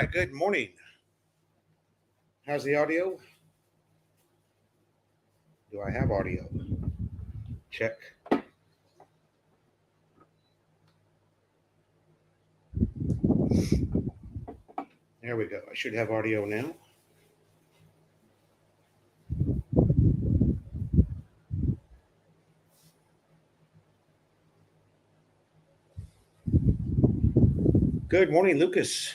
right, good morning. How's the audio? Do I have audio? Check. There we go. I should have audio now. Good morning, Lucas.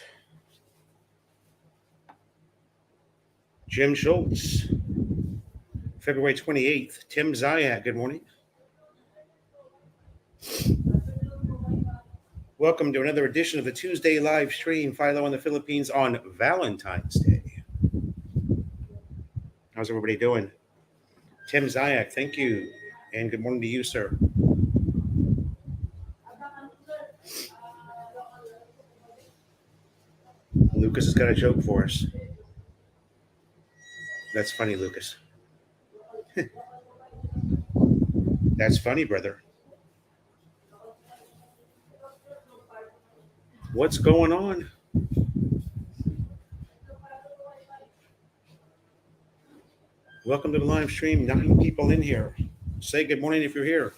Jim Schultz. February 28th. Tim Zayat, good morning. Welcome to another edition of the Tuesday live stream, Philo in the Philippines on Valentine's Day. How's everybody doing? Tim Zayat, thank you. And good morning to you, sir. Lucas has got a joke for us. That's funny, Lucas. That's funny, brother. What's going on? Welcome to the live stream. 9 people in here. Say good morning if you're here.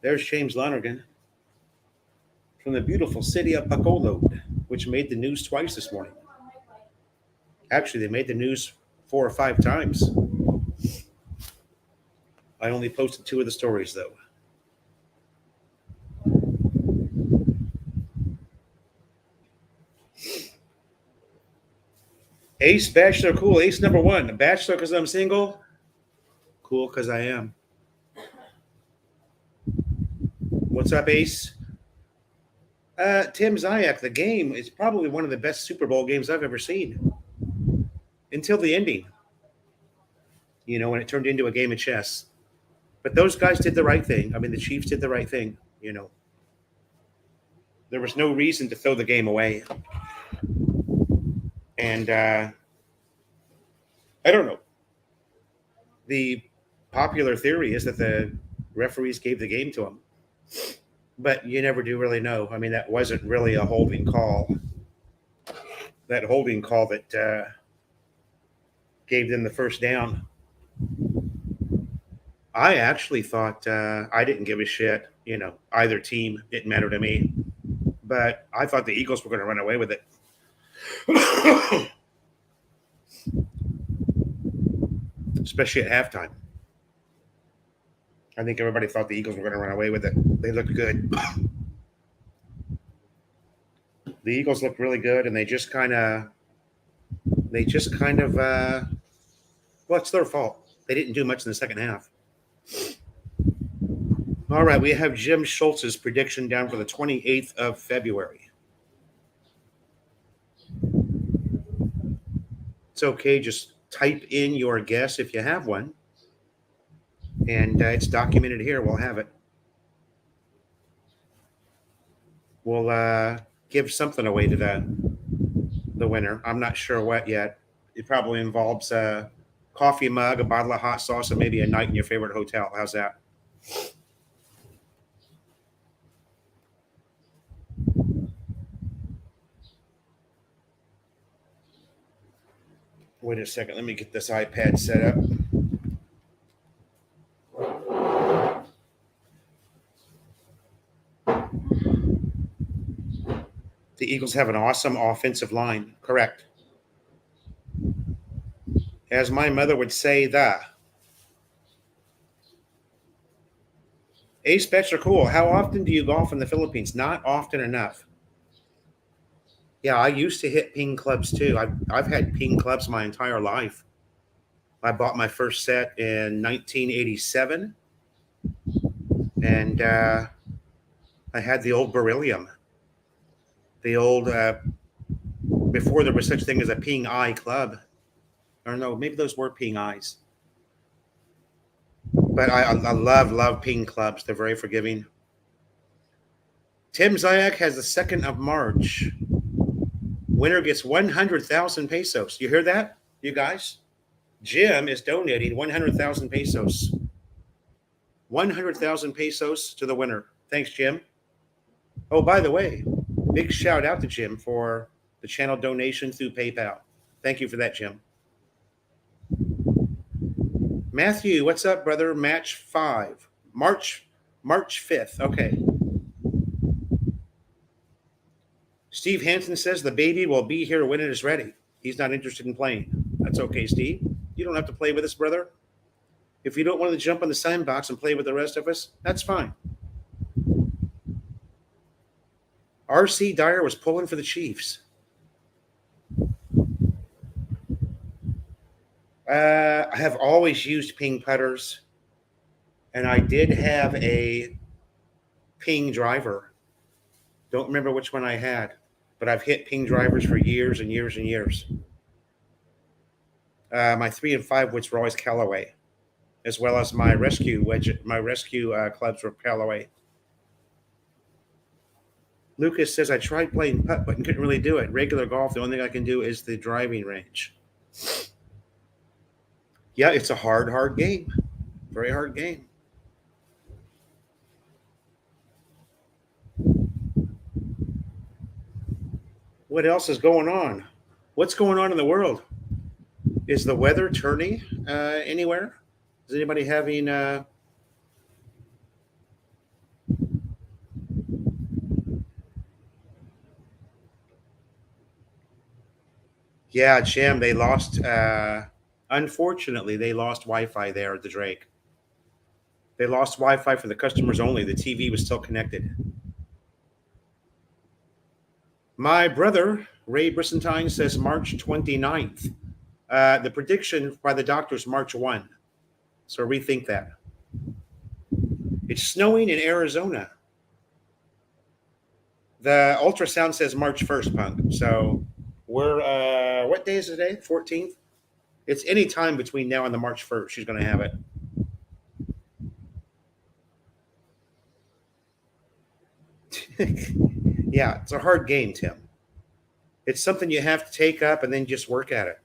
There's James Lonergan from the beautiful city of Bacolod, which made the news twice this morning. Actually, they made the news 4 or 5 times. I only posted 2 of the stories, though. Ace Bachelor, cool. Ace number 1. Bachelor because I'm single. Cool because I am. What's up, Ace? Tim Zayat, the game is probably one of the best Super Bowl games I've ever seen. Until the ending. You know, when it turned into a game of chess. But those guys did the right thing. I mean, the Chiefs did the right thing, you know. There was no reason to throw the game away. And I don't know. The popular theory is that the referees gave the game to them. But you never do really know. I mean, that wasn't really a holding call. That holding call that gave them the first down. I actually thought I didn't give a shit, you know, either team. Didn't matter to me. But I thought the Eagles were going to run away with it. Especially at halftime. I think everybody thought the Eagles were going to run away with it. They looked good. The Eagles looked really good, and they just kind of, well, it's their fault. They didn't do much in the second half. All right, we have Jim Schultz's prediction down for the 28th of February. It's okay, just type in your guess if you have one. And it's documented here. We'll have it. We'll give something away to the winner. I'm not sure what yet. It probably involves a coffee mug, a bottle of hot sauce, and maybe a night in your favorite hotel. How's that? Wait a second. Let me get this iPad set up. The Eagles have an awesome offensive line. Correct. As my mother would say, Ace bets are cool. How often do you golf in the Philippines? Not often enough. Yeah, I used to hit ping clubs too. I've had ping clubs my entire life. I bought my first set in 1987, and I had the old beryllium. The old before there was such thing as a ping eye club. Or no, maybe those were ping eyes. But I love ping clubs. They're very forgiving. Tim Zayat has the 2nd of March. Winner gets 100,000 pesos. You hear that, you guys? Jim is donating 100,000 pesos. 100,000 pesos to the winner. Thanks, Jim. Oh, by the way, big shout out to Jim for the channel donation through PayPal. Thank you for that, Jim. Matthew, what's up, brother? Match 5. March 5th. Okay. Steve Hansen says the baby will be here when it is ready. He's not interested in playing. That's okay, Steve. You don't have to play with us, brother. If you don't want to jump on the sandbox and play with the rest of us, that's fine. R.C. Dyer was pulling for the Chiefs. I have always used ping putters, and I did have a ping driver. Don't remember which one I had, but I've hit ping drivers for years and years and years. My 3 and 5 woods were always Callaway, as well as my rescue clubs were Callaway. Lucas says, I tried playing putt, but couldn't really do it. Regular golf, the only thing I can do is the driving range. Yeah, it's a hard game. Very hard game. What else is going on? What's going on in the world? Is the weather turning anywhere? Is anybody having... Yeah, Jim, they lost... Unfortunately, they lost Wi-Fi there at the Drake. They lost Wi-Fi for the customers only. The TV was still connected. My brother, Ray Brissentine, says March 29th. The prediction by the doctor is March 1. So rethink that. It's snowing in Arizona. The ultrasound says March 1st, Punk. So we're, what day is it today? 14th? It's any time between now and the March 1st. She's going to have it. Yeah, it's a hard game, Tim. It's something you have to take up and then just work at it.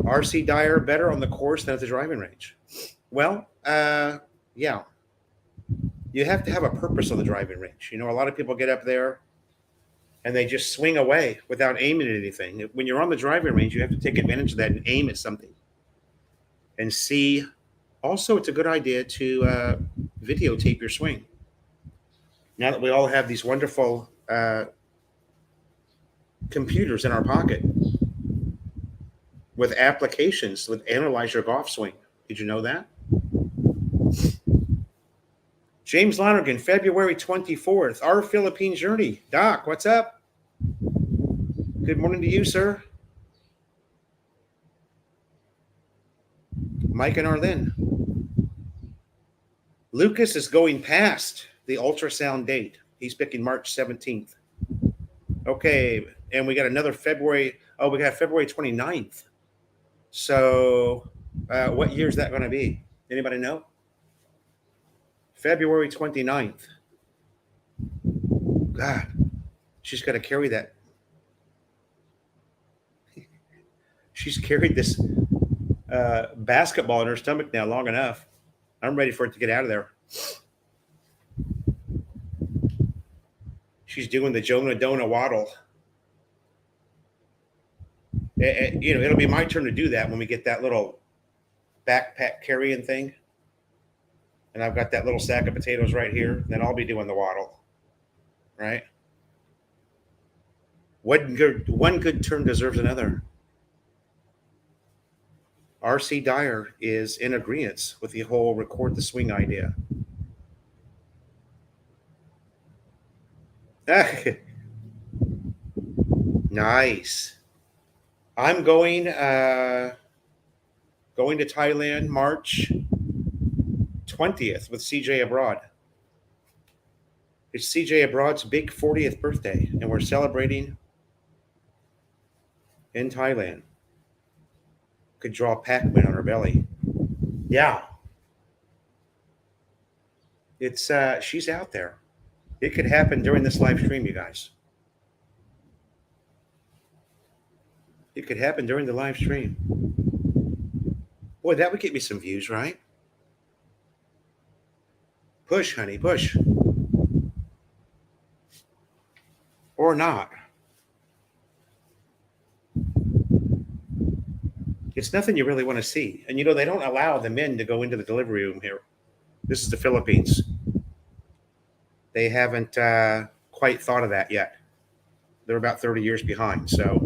R.C. Dyer better on the course than at the driving range. Well, yeah. You have to have a purpose on the driving range. You know, a lot of people get up there and they just swing away without aiming at anything. When you're on the driving range, you have to take advantage of that and aim at something. And see, also it's a good idea to videotape your swing. Now that we all have these wonderful computers in our pocket with applications that analyze your golf swing. Did you know that? James Lonergan, February 24th, our Philippine journey. Doc, what's up? Good morning to you, sir. Mike and Arlene. Lucas is going past the ultrasound date. He's picking March 17th. Okay, and we got another February. Oh, we got February 29th. So what year is that going to be? Anybody know? February 29th. God, she's got to carry that. She's carried this basketball in her stomach now long enough. I'm ready for it to get out of there. She's doing the Jonah Dona waddle. You know, it'll be my turn to do that when we get that little backpack carrying thing. And I've got that little sack of potatoes right here. Then I'll be doing the waddle. Right? One good turn deserves another. R.C. Dyer is in agreement with the whole record the swing idea. Nice. I'm going to Thailand March 20th with CJ Abroad. It's CJ Abroad's big 40th birthday, and we're celebrating in Thailand. Could draw Pac-Man on her belly. Yeah. It's she's out there. It could happen during this live stream, you guys. It could happen during the live stream. Boy, that would get me some views, right? Push, honey, push. or not. It's nothing you really want to see. And they don't allow the men to go into the delivery room here. This is the Philippines. They haven't quite thought of that yet. They're about 30 years behind. So,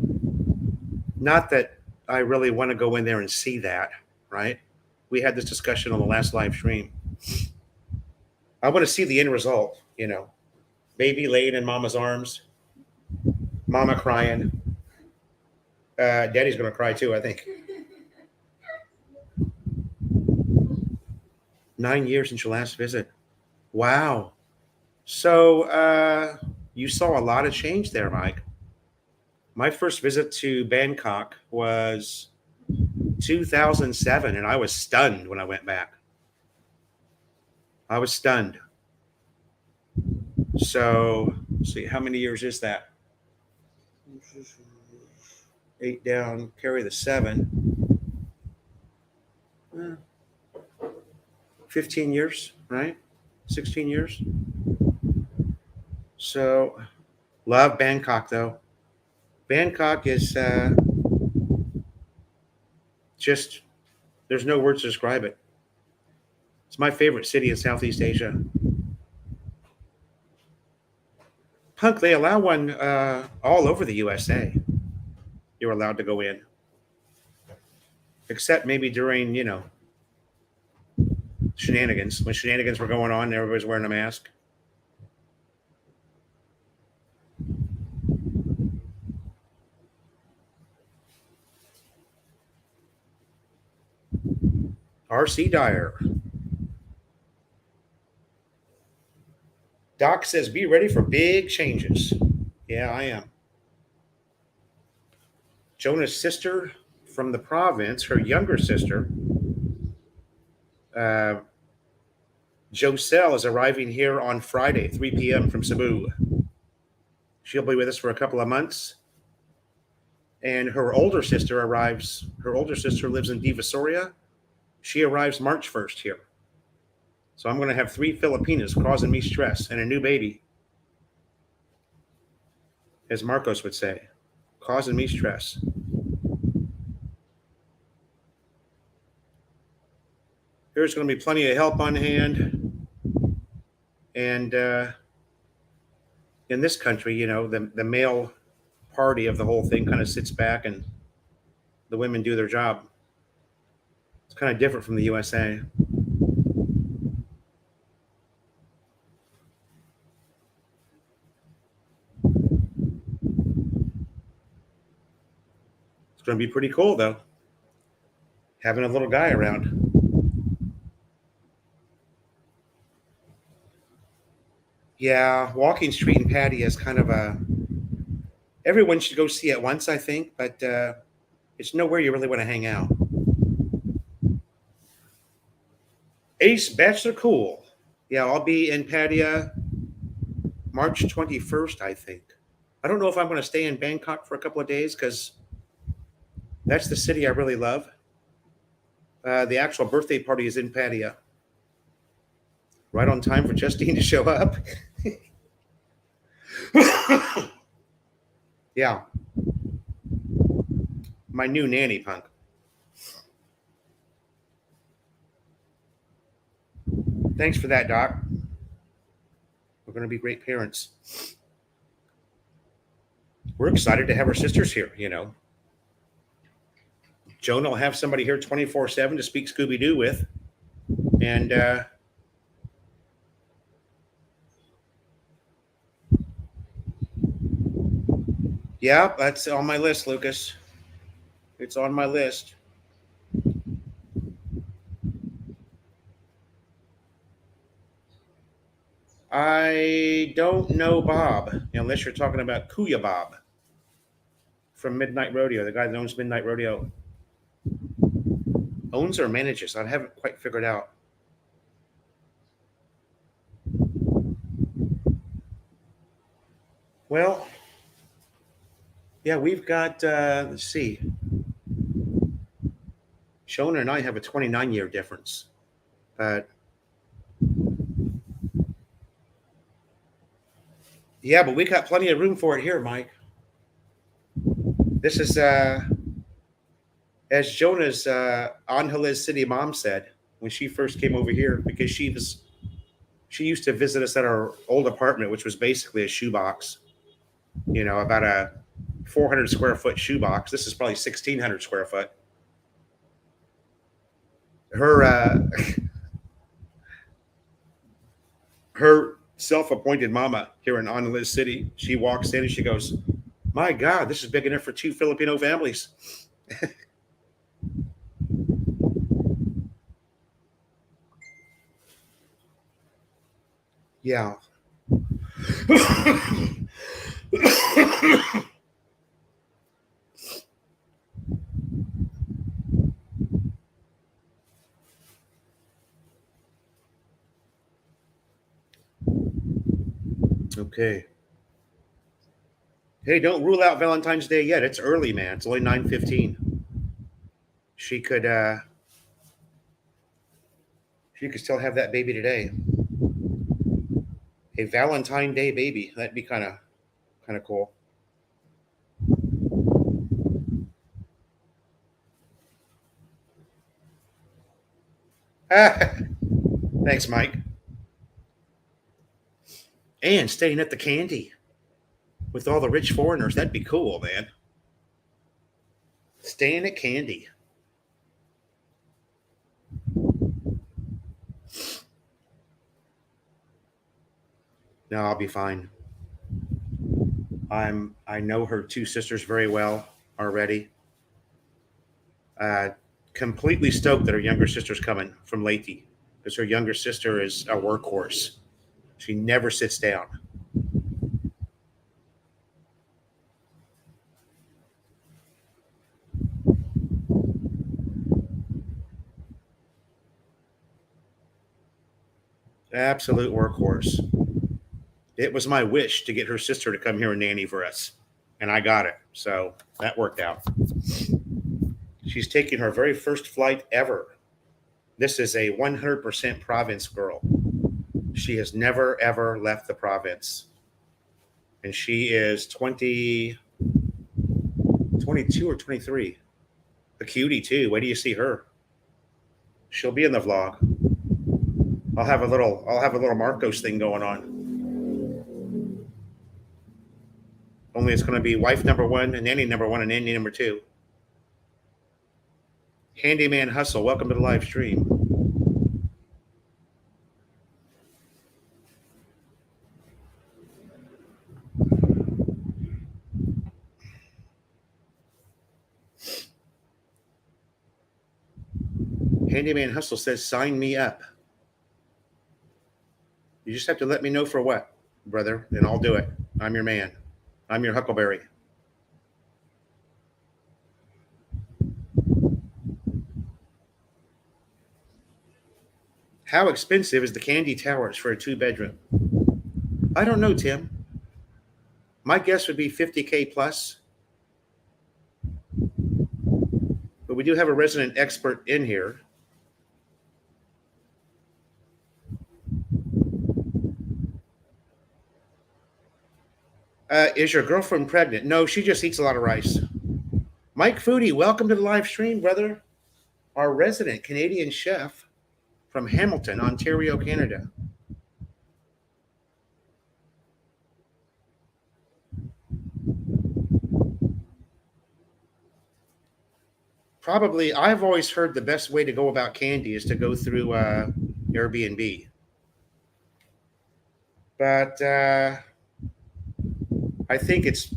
not that I really want to go in there and see that, right? We had this discussion on the last live stream. I want to see the end result, baby laying in mama's arms, mama crying. Daddy's going to cry too, I think. 9 years since your last visit. Wow. So you saw a lot of change there, Mike. My first visit to Bangkok was 2007, and I was stunned when I went back. I was stunned. So, let's see, how many years is that? 8 down, carry the 7. 15 years, right? 16 years. So, love Bangkok, though. Bangkok is just, there's no words to describe it. It's my favorite city in Southeast Asia. Punk, they allow one all over the USA. You're allowed to go in. Except maybe during, shenanigans. When shenanigans were going on, everybody's wearing a mask. R.C. Dyer. Doc says, be ready for big changes. Yeah, I am. Jonah's sister from the province, her younger sister, Joselle, is arriving here on Friday, 3 p.m. from Cebu. She'll be with us for a couple of months. And her older sister arrives. Her older sister lives in Divisoria. She arrives March 1st here. So I'm going to have 3 Filipinas causing me stress and a new baby. As Marcos would say, causing me stress. There's going to be plenty of help on hand. And in this country, the male party of the whole thing kind of sits back and the women do their job. It's kind of different from the USA. It's going to be pretty cool, though, having a little guy around. Yeah, Walking Street in Pattaya is kind of everyone should go see it once, I think, but it's nowhere you really want to hang out. Ace Bachelor Cool. Yeah, I'll be in Pattaya March 21st, I think. I don't know if I'm going to stay in Bangkok for a couple of days because that's the city I really love. The actual birthday party is in Pattaya. Right on time for Justine to show up. Yeah. My new nanny, Punk. Thanks for that, Doc. We're going to be great parents. We're excited to have our sisters here, Jonah will have somebody here 24/7 to speak Scooby-Doo with. And yeah, that's on my list, Lucas. It's on my list. I don't know Bob, unless you're talking about Kuya Bob from Midnight Rodeo, the guy that owns Midnight Rodeo. Owns or manages? I haven't quite figured out. Well, yeah, we've got, let's see. Shona and I have a 29-year difference. But Yeah, but we got plenty of room for it here, Mike. This is as Jonah's Angeles City mom said when she first came over here, because she used to visit us at our old apartment, which was basically a shoebox. About a 400 square foot shoebox. This is probably 1,600 square foot. Her her self-appointed mama here in Angeles City. She walks in and she goes, "My God, this is big enough for two Filipino families." Yeah. Okay. Hey, don't rule out Valentine's Day yet. It's early, man. It's only 9:15. She could uh she could still have that baby today. A Valentine Day baby. That'd be kind of cool. Thanks, Mike. And staying at the Candy with all the rich foreigners. That'd be cool, man. Staying at Candy. No, I'll be fine. I know her two sisters very well already. Uh, Completely stoked that her younger sister's coming from Leahy because her younger sister is a workhorse. She never sits down. Absolute workhorse. It was my wish to get her sister to come here and nanny for us, and I got it. So that worked out. She's taking her very first flight ever. This is a 100% province girl. She has never, ever left the province. And she is 22 or 23. A cutie, too. Wait do you see her? She'll be in the vlog. I'll have a little Marcos thing going on. Only it's going to be wife number one and nanny number one and nanny number two. Handyman Hustle, welcome to the live stream. Handyman Hustle says, sign me up. You just have to let me know for what, brother, and I'll do it. I'm your man. I'm your Huckleberry. How expensive is the Candy Towers for a two-bedroom? I don't know, Tim. My guess would be 50K plus. But we do have a resident expert in here. Is your girlfriend pregnant? No, she just eats a lot of rice. Mike Foodie, welcome to the live stream, brother. Our resident Canadian chef from Hamilton, Ontario, Canada. Probably, I've always heard the best way to go about candy is to go through Airbnb. But I think it's,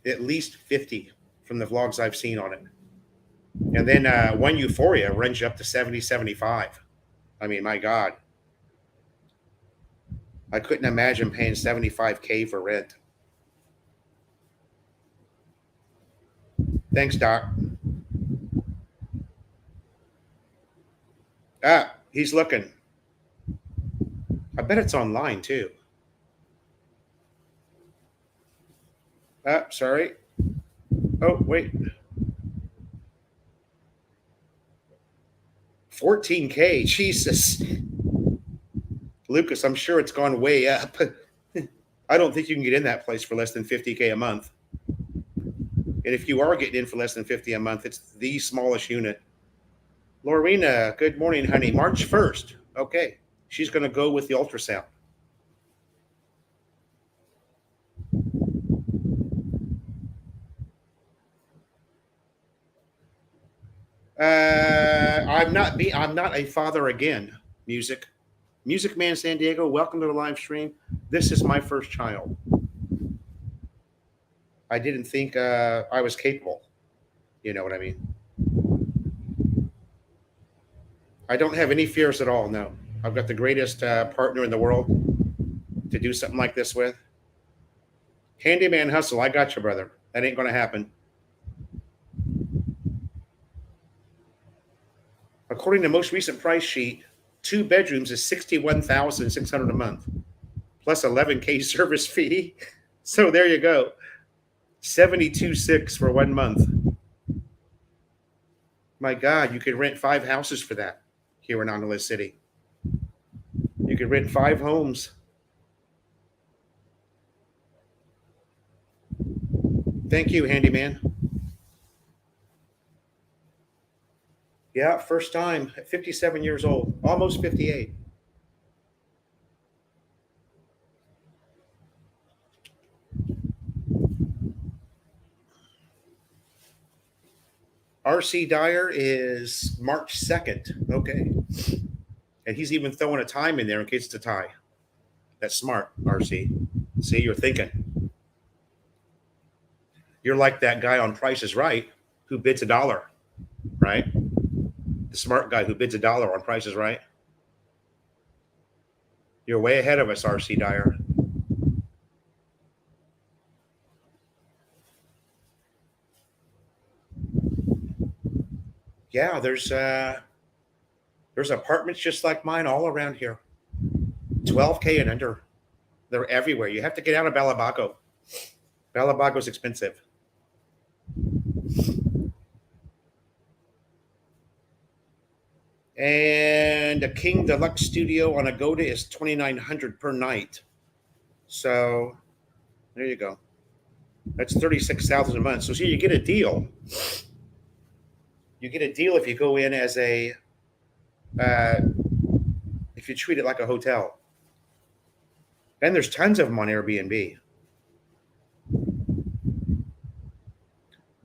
at least 50 from the vlogs I've seen on it. And then One Euphoria runs you up to 70, 75. I mean, my God. I couldn't imagine paying 75K for rent. Thanks, Doc. He's looking. I bet it's online too. Sorry. Oh, wait. 14K. Jesus. Lucas, I'm sure it's gone way up. I don't think you can get in that place for less than 50K a month. And if you are getting in for less than 50 a month, it's the smallest unit. Lorena, good morning, honey. March 1st. Okay. She's going to go with the ultrasound. I'm not a father again. Music Man San Diego, welcome to the live stream. This is my first child. I didn't think I was capable. You know what I mean? I don't have any fears at all. No, I've got the greatest partner in the world to do something like this with. Handyman hustle. I got you, brother. That ain't going to happen. According to the most recent price sheet, 2 bedrooms is $61,600 a month, plus 11K service fee. So there you go, 72.6 for 1 month. My God, you could rent 5 houses for that here in Honolulu City. You could rent 5 homes. Thank you, handyman. Yeah, first time at 57 years old, almost 58. RC Dyer is March 2nd. Okay. And he's even throwing a time in there in case it's a tie. That's smart, RC. See, you're thinking. You're like that guy on Price is Right who bids $1, right? The smart guy who bids $1 on Price is Right. You're way ahead of us, RC Dyer. Yeah, there's apartments just like mine all around here. 12K and under. They're everywhere. You have to get out of Balabago. Balabago's expensive. And a King Deluxe Studio on Agoda is $2,900 per night. So there you go. That's $36,000 a month. So see, you get a deal. You get a deal if you go in as a if you treat it like a hotel. And there's tons of them on Airbnb.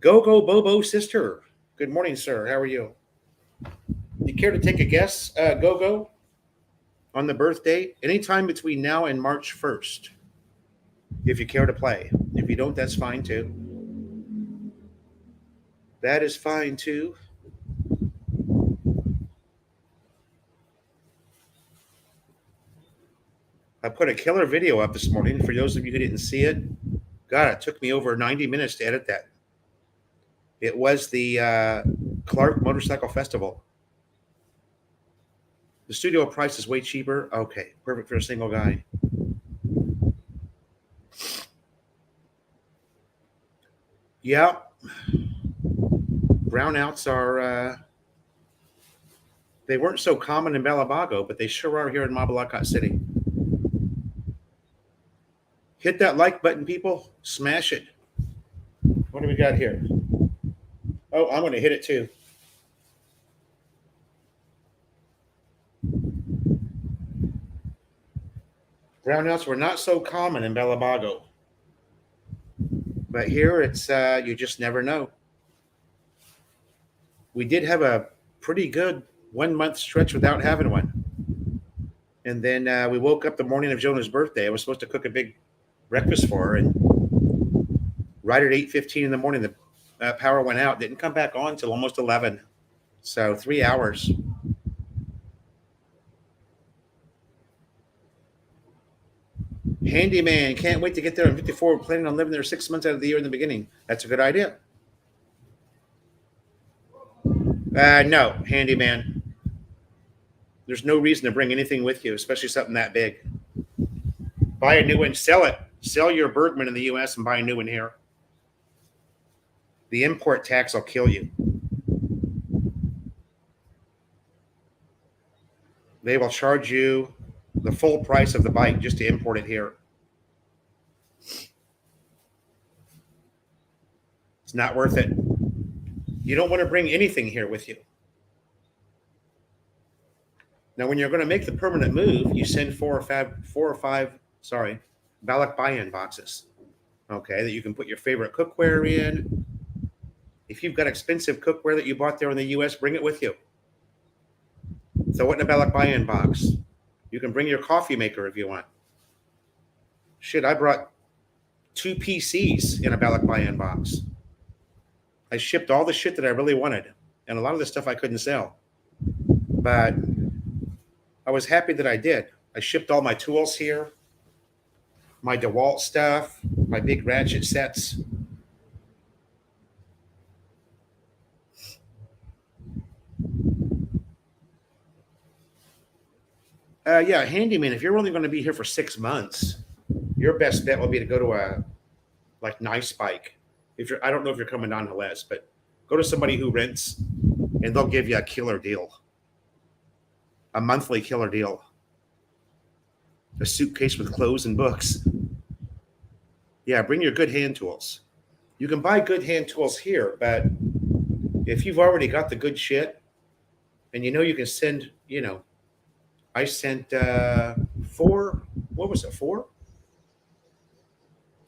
Go Bobo sister. Good morning, sir. How are you? You care to take a guess, Go, on the birth date? Anytime between now and March 1st, if you care to play. If you don't, that's fine too. That is fine too. I put a killer video up this morning for those of you who didn't see it. God, it took me over 90 minutes to edit that. It was the Clark Motorcycle Festival. The studio price is way cheaper. Okay, perfect for a single guy. Yeah. Brownouts are, they weren't so common in Balabago, but they sure are here in Mabalacat City. Hit that like button, people. Smash it. What do we got here? Oh, I'm going to hit it too. Brownouts were not so common in Balabago. But here it's, you just never know. We did have a pretty good 1 month stretch without having one. And then we woke up the morning of Jonah's birthday. I was supposed to cook a big breakfast for her. And right at 8:15 in the morning, the power went out. Didn't come back on until almost 11. So 3 hours. Handyman, can't wait to get there. I'm 54. We're planning on living there 6 months out of the year in the beginning. That's a good idea. No, handyman. There's no reason to bring anything with you, especially something that big. Buy a new one, sell it. Sell your Bergman in the U.S. and buy a new one here. The import tax will kill you. They will charge you the full price of the bike just to import it here. It's not worth it. You don't want to bring anything here with you. Now, when you're going to make the permanent move, you send four or five, Balak buy-in boxes. Okay, that you can put your favorite cookware in. If you've got expensive cookware that you bought there in the U.S., bring it with you. Throw it in a Balak buy-in box. You can bring your coffee maker if you want. Shit, I brought 2 PCs in a Balak buy-in box. I shipped all the shit that I really wanted, and a lot of the stuff I couldn't sell. But I was happy that I did. I shipped all my tools here, my DeWalt stuff, my big ratchet sets. Yeah, handyman, if you're only going to be here for 6 months, your best bet will be to go to a Nice Bike. I don't know if you're coming down to Les, but go to somebody who rents, and they'll give you a killer deal, a monthly killer deal, a suitcase with clothes and books. Yeah, bring your good hand tools. You can buy good hand tools here, but if you've already got the good shit, and you can send, I sent 4. What was it? 4?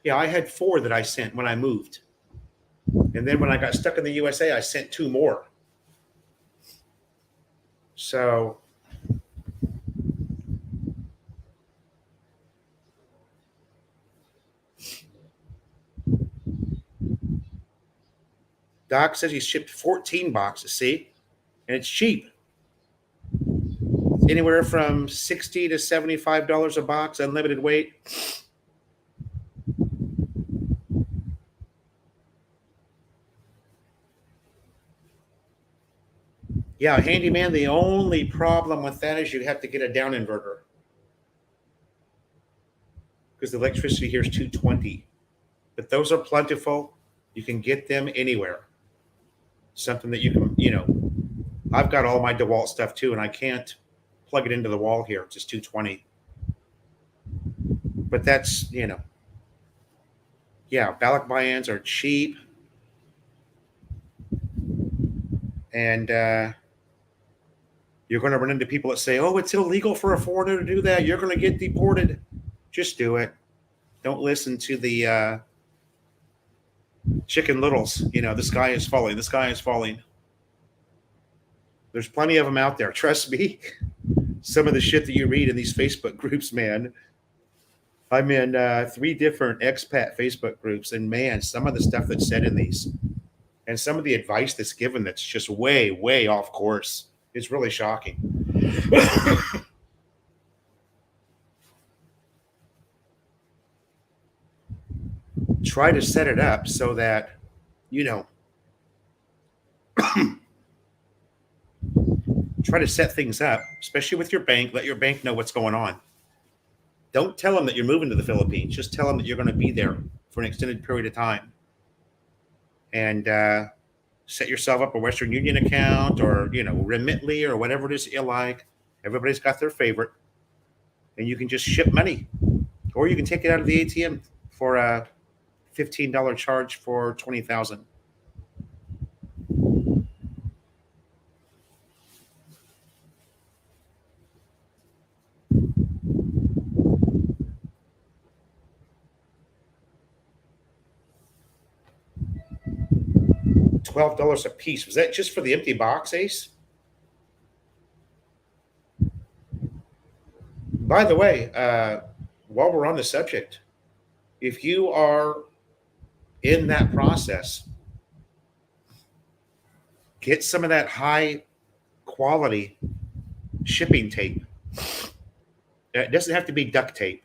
Yeah, I had 4 that I sent when I moved. And then when I got stuck in the USA, I sent 2 more. So Doc says he shipped 14 boxes, see? And it's cheap. Anywhere from $60 to $75 a box, unlimited weight. Yeah, handyman, the only problem with that is you have to get a down inverter. Because the electricity here is 220. But those are plentiful. You can get them anywhere. Something that you can, I've got all my DeWalt stuff too, and I can't plug it into the wall here. It's just 220. But that's, yeah, Balak buy-ins are cheap. And you're going to run into people that say, oh, it's illegal for a foreigner to do that. You're going to get deported. Just do it. Don't listen to the Chicken Littles. The sky is falling. The sky is falling. There's plenty of them out there. Trust me. Some of the shit that you read in these Facebook groups, man. I'm in 3 different expat Facebook groups, and man, some of the stuff that's said in these and some of the advice that's given that's just way, way off course. It's really shocking. Try to set it up so that, try to set things up, especially with your bank. Let your bank know what's going on. Don't tell them that you're moving to the Philippines. Just tell them that you're going to be there for an extended period of time. And set yourself up a Western Union account or, Remitly or whatever it is that you like. Everybody's got their favorite. And you can just ship money. Or you can take it out of the ATM for a $15 charge for $20,000. $12 a piece. Was that just for the empty box, Ace? By the way, while we're on the subject, if you are in that process, get some of that high quality shipping tape. It doesn't have to be duct tape,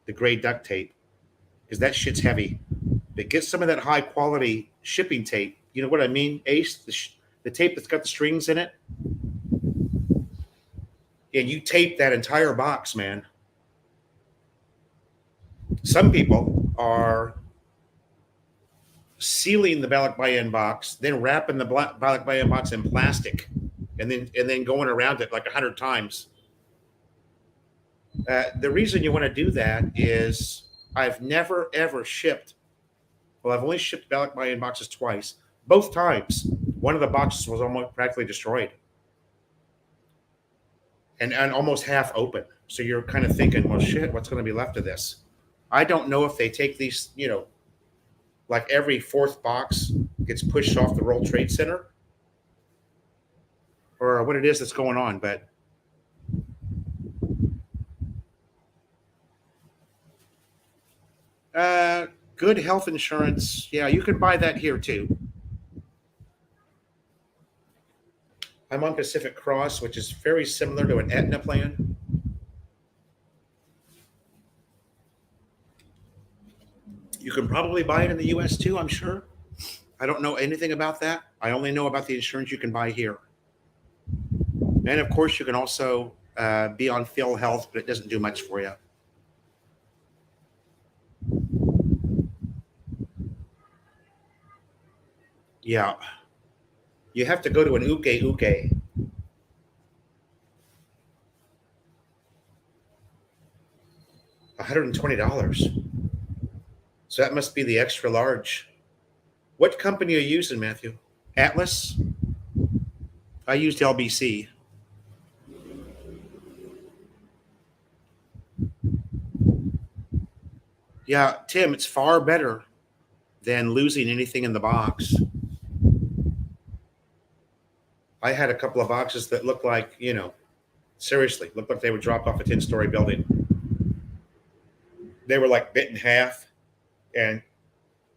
the gray duct tape, because that shit's heavy. But get some of that high quality shipping tape. You know what I mean, Ace? The tape that's got the strings in it. And you tape that entire box, man. Some people are sealing the Balak buy-in box, then wrapping the Balak buy-in box in plastic, and then going around it like 100 times. The reason you want to do that is I've never ever shipped Well, I've only shipped ballot buy-in boxes twice. Both times, one of the boxes was almost practically destroyed and almost half open. So you're kind of thinking, well, shit, what's going to be left of this? I don't know if they take these, like every fourth box gets pushed off the World Trade Center or what it is that's going on, but good health insurance. Yeah, you can buy that here too. I'm on Pacific Cross, which is very similar to an Aetna plan. You can probably buy it in the US too, I'm sure. I don't know anything about that. I only know about the insurance you can buy here. And of course, you can also be on Phil Health, but it doesn't do much for you. Yeah. You have to go to an uke uke. $120. So that must be the extra large. What company are you using, Matthew? Atlas? I used LBC. Yeah, Tim, it's far better than losing anything in the box. I had a couple of boxes that looked like, seriously, looked like they would drop off a 10-story building. They were like bit in half, and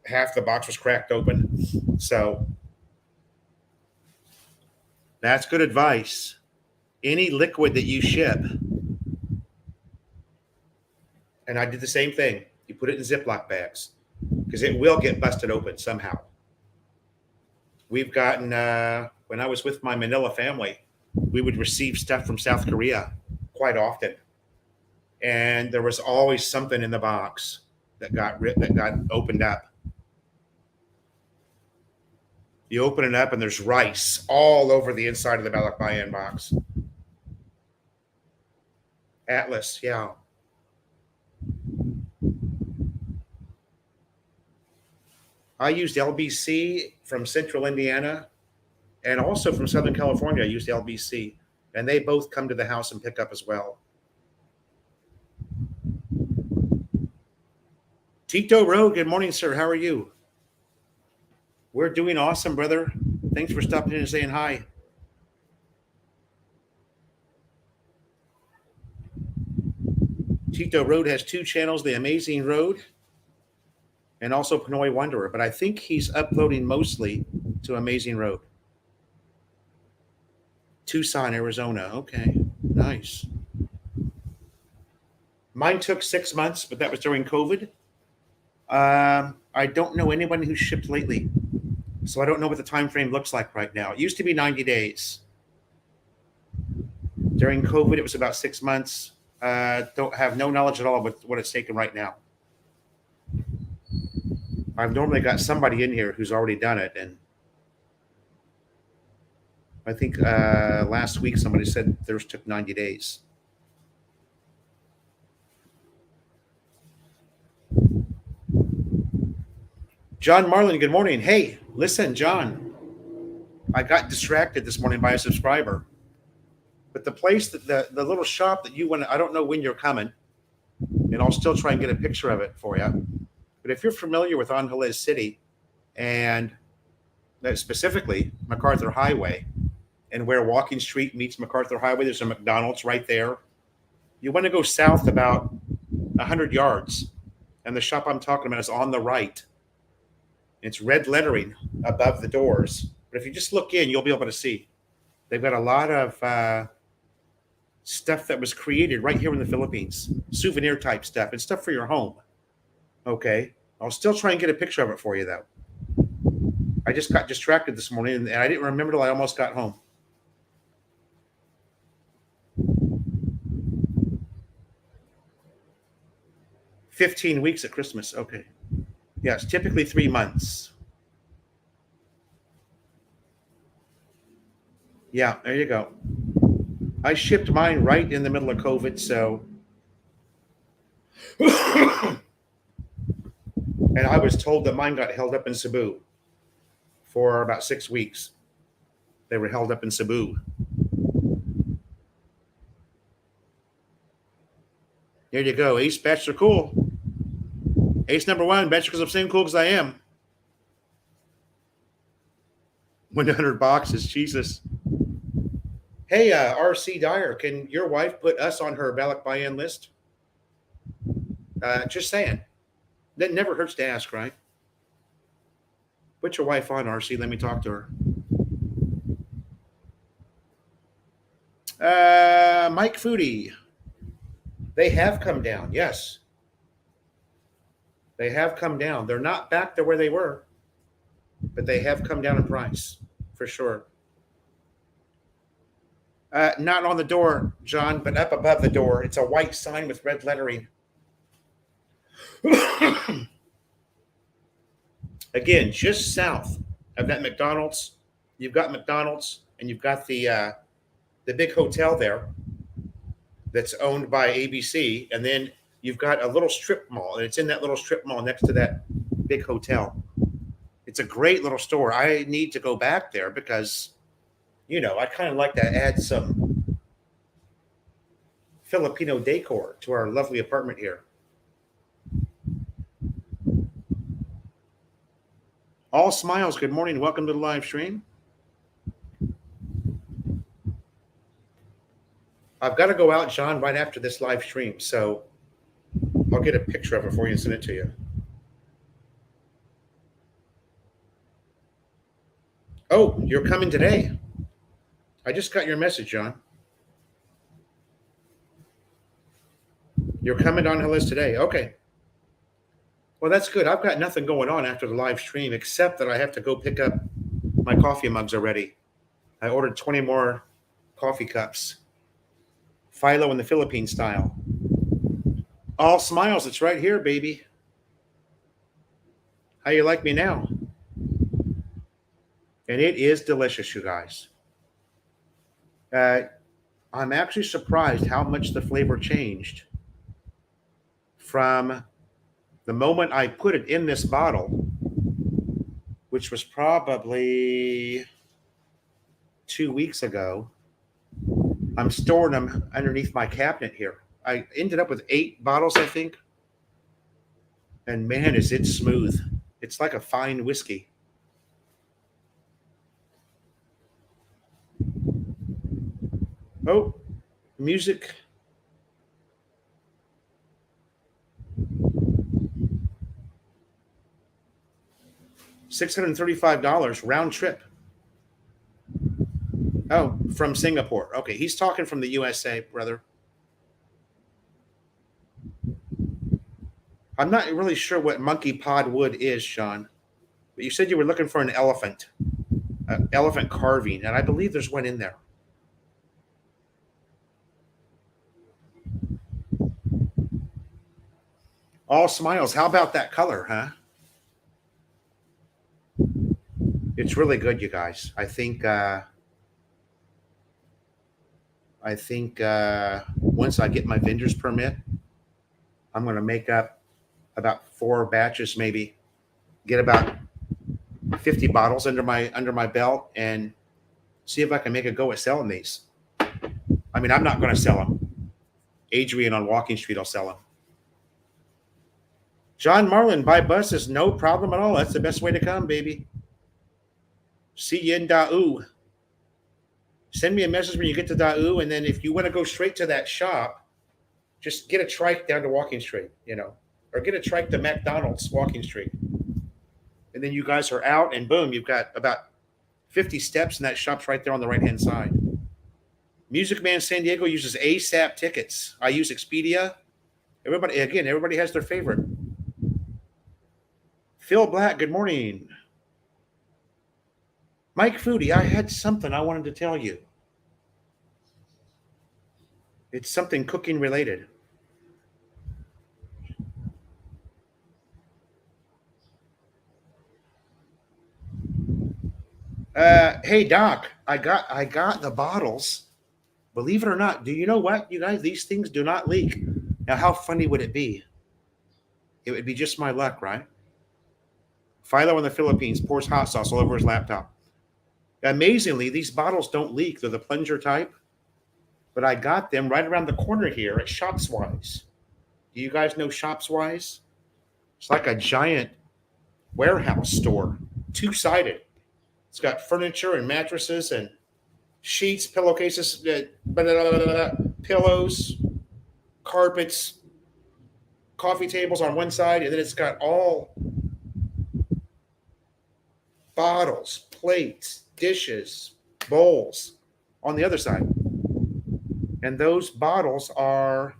half the box was cracked open. So that's good advice. Any liquid that you ship, and I did the same thing, you put it in Ziploc bags because it will get busted open somehow. We've gotten, when I was with my Manila family, we would receive stuff from South Korea quite often. And there was always something in the box that got opened up. You open it up and there's rice all over the inside of the ballot buy-in box. Atlas, yeah. I used LBC from Central Indiana and also from Southern California. I used LBC, and they both come to the house and pick up as well. Tito Rowe, good morning, sir. How are you? We're doing awesome, brother. Thanks for stopping in and saying hi. Tito Road has two channels, The Amazing Road and also Pinoy Wanderer, but I think he's uploading mostly to Amazing Road. Tucson, Arizona. Okay, nice. Mine took 6 months, but that was during COVID. I don't know anyone who's shipped lately, so I don't know what the time frame looks like right now. It used to be 90 days. During COVID, it was about 6 months. Don't have no knowledge at all with what it's taken right now. I've normally got somebody in here who's already done it, and I think last week somebody said theirs took 90 days. John Marlin, good morning. Hey, listen, John, I got distracted this morning by a subscriber. But the place that the little shop that you went, I don't know when you're coming, and I'll still try and get a picture of it for you. But if you're familiar with Angeles City and specifically MacArthur Highway and where Walking Street meets MacArthur Highway, there's a McDonald's right there. You want to go south about 100 yards, and the shop I'm talking about is on the right. It's red lettering above the doors. But if you just look in, you'll be able to see. They've got a lot of stuff that was created right here in the Philippines, souvenir type stuff and stuff for your home. Okay. I'll still try and get a picture of it for you, though. I just got distracted this morning, and I didn't remember till I almost got home. $15 at Christmas. Okay. Yeah, it's typically 3 months. Yeah, there you go. I shipped mine right in the middle of COVID, so And I was told that mine got held up in Cebu for about 6 weeks. They were held up in Cebu. There you go. Ace Bachelor cool. Ace number one, Bachelor because I'm saying cool because I am. 100 boxes, Jesus. Hey, RC Dyer, can your wife put us on her Balak buy-in list? Just saying. That never hurts to ask, right? Put your wife on, RC. Let me talk to her. Mike Foodie. They have come down, yes. They have come down. They're not back to where they were, but they have come down in price, for sure. Not on the door, John, but up above the door. It's a white sign with red lettering. Again, just south of that McDonald's, you've got McDonald's, and you've got the big hotel there that's owned by ABC, and then you've got a little strip mall, and it's in that little strip mall next to that big hotel. It's a great little store. I need to go back there because, I kind of like to add some Filipino decor to our lovely apartment here. All smiles. Good morning. Welcome to the live stream. I've got to go out, John, right after this live stream. So I'll get a picture of it for you and send it to you. Oh, you're coming today. I just got your message, John. You're coming on the list today. Okay. Well, that's good. I've got nothing going on after the live stream except that I have to go pick up my coffee mugs already. I ordered 20 more coffee cups. Philo in the Philippine style. All smiles. It's right here, baby. How you like me now? And it is delicious, you guys. I'm actually surprised how much the flavor changed from the moment I put it in this bottle, which was probably 2 weeks ago. I'm storing them underneath my cabinet here. I ended up with 8 bottles, I think. And man, is it smooth. It's like a fine whiskey. Oh, music. $635 round trip. Oh, from Singapore. Okay, he's talking from the USA, brother. I'm not really sure what monkey pod wood is, Sean. But you said you were looking for an elephant carving, and I believe there's one in there. All smiles. How about that color, huh? It's really good, you guys. I think once I get my vendor's permit, I'm going to make up about 4 batches, maybe get about 50 bottles under my belt and see if I can make a go at selling these. I mean, I'm not going to sell them. Adrian on Walking Street will sell them. John Marlin, by bus is no problem at all. That's the best way to come, baby. See you in Daewoo. Send me a message when you get to Daewoo, and then if you want to go straight to that shop, just get a trike down to Walking Street, or get a trike to McDonald's Walking Street. And then you guys are out, and boom, you've got about 50 steps, and that shop's right there on the right-hand side. Music Man San Diego uses ASAP tickets. I use Expedia. Everybody has their favorite. Phil Black, good morning. Mike Foodie, I had something I wanted to tell you. It's something cooking related. Hey Doc, I got the bottles. Believe it or not, do you know what, you guys? These things do not leak. Now, how funny would it be? It would be just my luck, right? Philo in the Philippines pours hot sauce all over his laptop. Amazingly, these bottles don't leak. They're the plunger type, but I got them right around the corner here at Shopswise. Do you guys know Shopswise? It's like a giant warehouse store, two-sided. It's got furniture and mattresses and sheets, pillowcases, pillows, carpets, coffee tables on one side, and then it's got all bottles, plates, dishes, bowls on the other side. And those bottles are,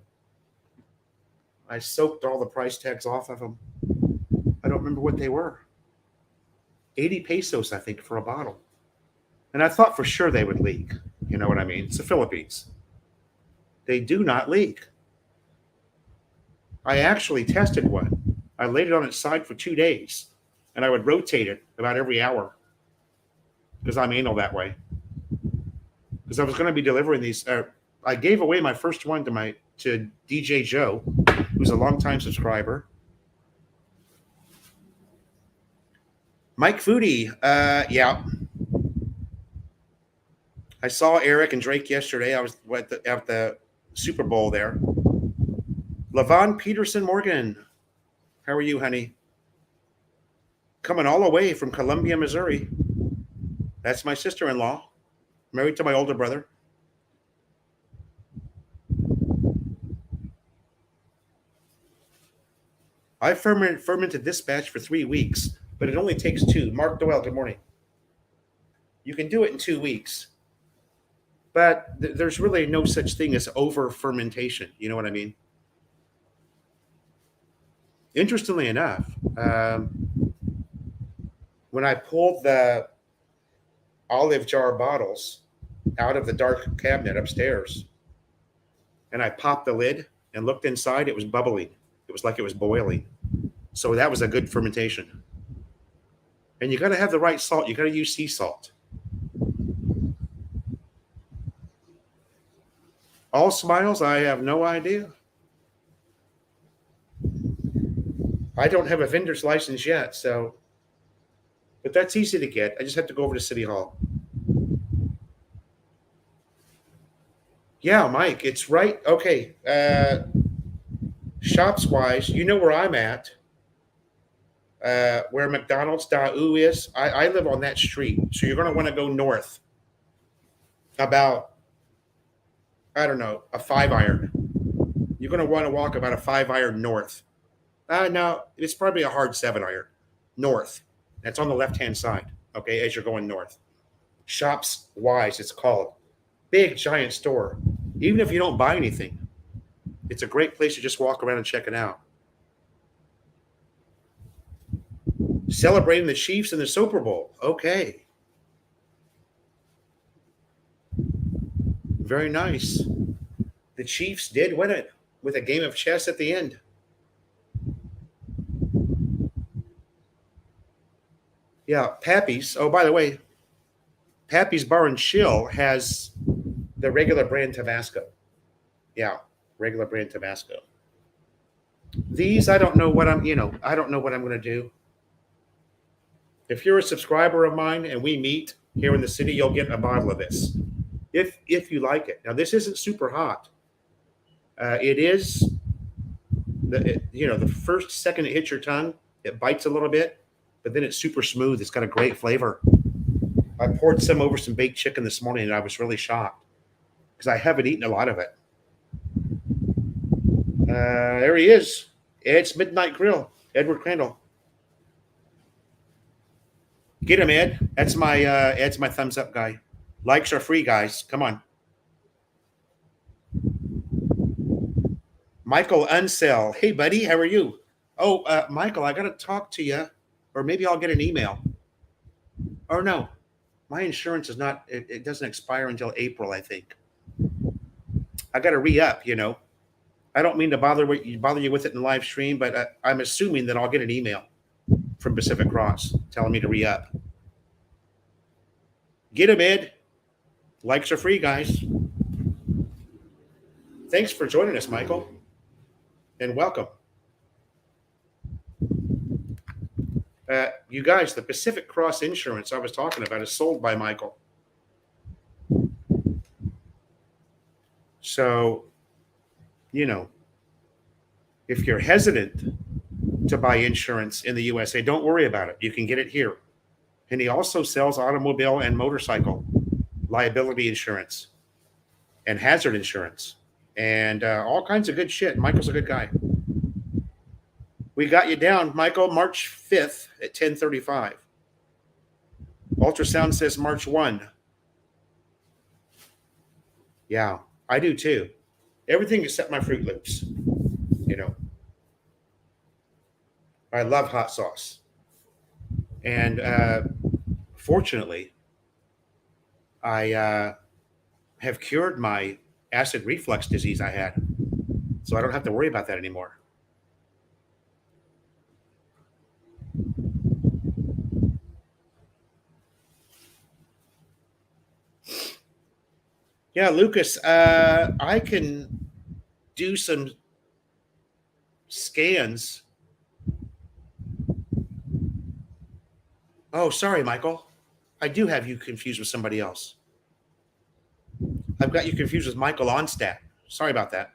I soaked all the price tags off of them. I don't remember what they were. 80 pesos, I think, for a bottle. And I thought for sure they would leak. You know what I mean? It's the Philippines. They do not leak. I actually tested one. I laid it on its side for 2 days, and I would rotate it about every hour because I'm anal that way. Because I was going to be delivering these. I gave away my first one to DJ Joe, who's a longtime subscriber. Mike Foodie, yeah. I saw Eric and Drake yesterday. I was at the Super Bowl there. Lavon Peterson Morgan, how are you, honey? Coming all the way from Columbia, Missouri. That's my sister-in-law, married to my older brother. I fermented this batch for 3 weeks, but it only takes 2. Mark Doyle, good morning. You can do it in 2 weeks, but there's really no such thing as over fermentation. You know what I mean? Interestingly enough, when I pulled the olive jar bottles out of the dark cabinet upstairs and I popped the lid and looked inside, it was bubbling. It was like it was boiling. So that was a good fermentation. And you got to have the right salt. You got to use sea salt. All smiles, I have no idea. I don't have a vendor's license yet, but that's easy to get. I just have to go over to City Hall. Yeah, Mike, it's right. Okay. Shopswise, you know where I'm at, where McDonald's .u is. I live on that street, so you're going to want to go north about, I don't know, a 5-iron. You're going to want to walk about a 5-iron north. No, it's probably a hard 7-iron north. That's on the left-hand side, okay, as you're going north. Shopswise, it's called. Big, giant store. Even if you don't buy anything, it's a great place to just walk around and check it out. Celebrating the Chiefs in the Super Bowl. Okay. Very nice. The Chiefs did win it with a game of chess at the end. Yeah, Pappy's. Oh, by the way, Pappy's Bar and Chill has the regular brand Tabasco. Yeah, regular brand Tabasco. These, I don't know what I'm going to do. If you're a subscriber of mine and we meet here in the city, you'll get a bottle of this. If you like it. Now, this isn't super hot. It is, the first second it hits your tongue, it bites a little bit, but then it's super smooth. It's got a great flavor. I poured some over some baked chicken this morning, and I was really shocked because I haven't eaten a lot of it. There he is. Ed's Midnight Grill, Edward Crandall. Get him, Ed. That's Ed's my thumbs up guy. Likes are free, guys. Come on. Michael Unsell. Hey, buddy. How are you? Oh, Michael, I got to talk to you, or maybe I'll get an email. Or no, my insurance is not, it doesn't expire until April, I think. I got to re-up, I don't mean to bother you with it in the live stream, but I'm assuming that I'll get an email from Pacific Cross telling me to re-up. Get him, Ed. Likes are free, guys. Thanks for joining us, Michael, and welcome. You guys, the Pacific Cross insurance I was talking about is sold by Michael. So, if you're hesitant to buy insurance in the USA, don't worry about it. You can get it here. And he also sells automobile and motorcycle liability insurance and hazard insurance and all kinds of good shit. Michael's a good guy. We got you down, Michael, March 5th at 10:35. Ultrasound says March 1. Yeah, I do too. Everything except my Fruit Loops. I love hot sauce. And fortunately, I have cured my acid reflux disease I had. So I don't have to worry about that anymore. Yeah, Lucas, I can do some scans. Oh, sorry, Michael. I do have you confused with somebody else. I've got you confused with Michael Onstat. Sorry about that.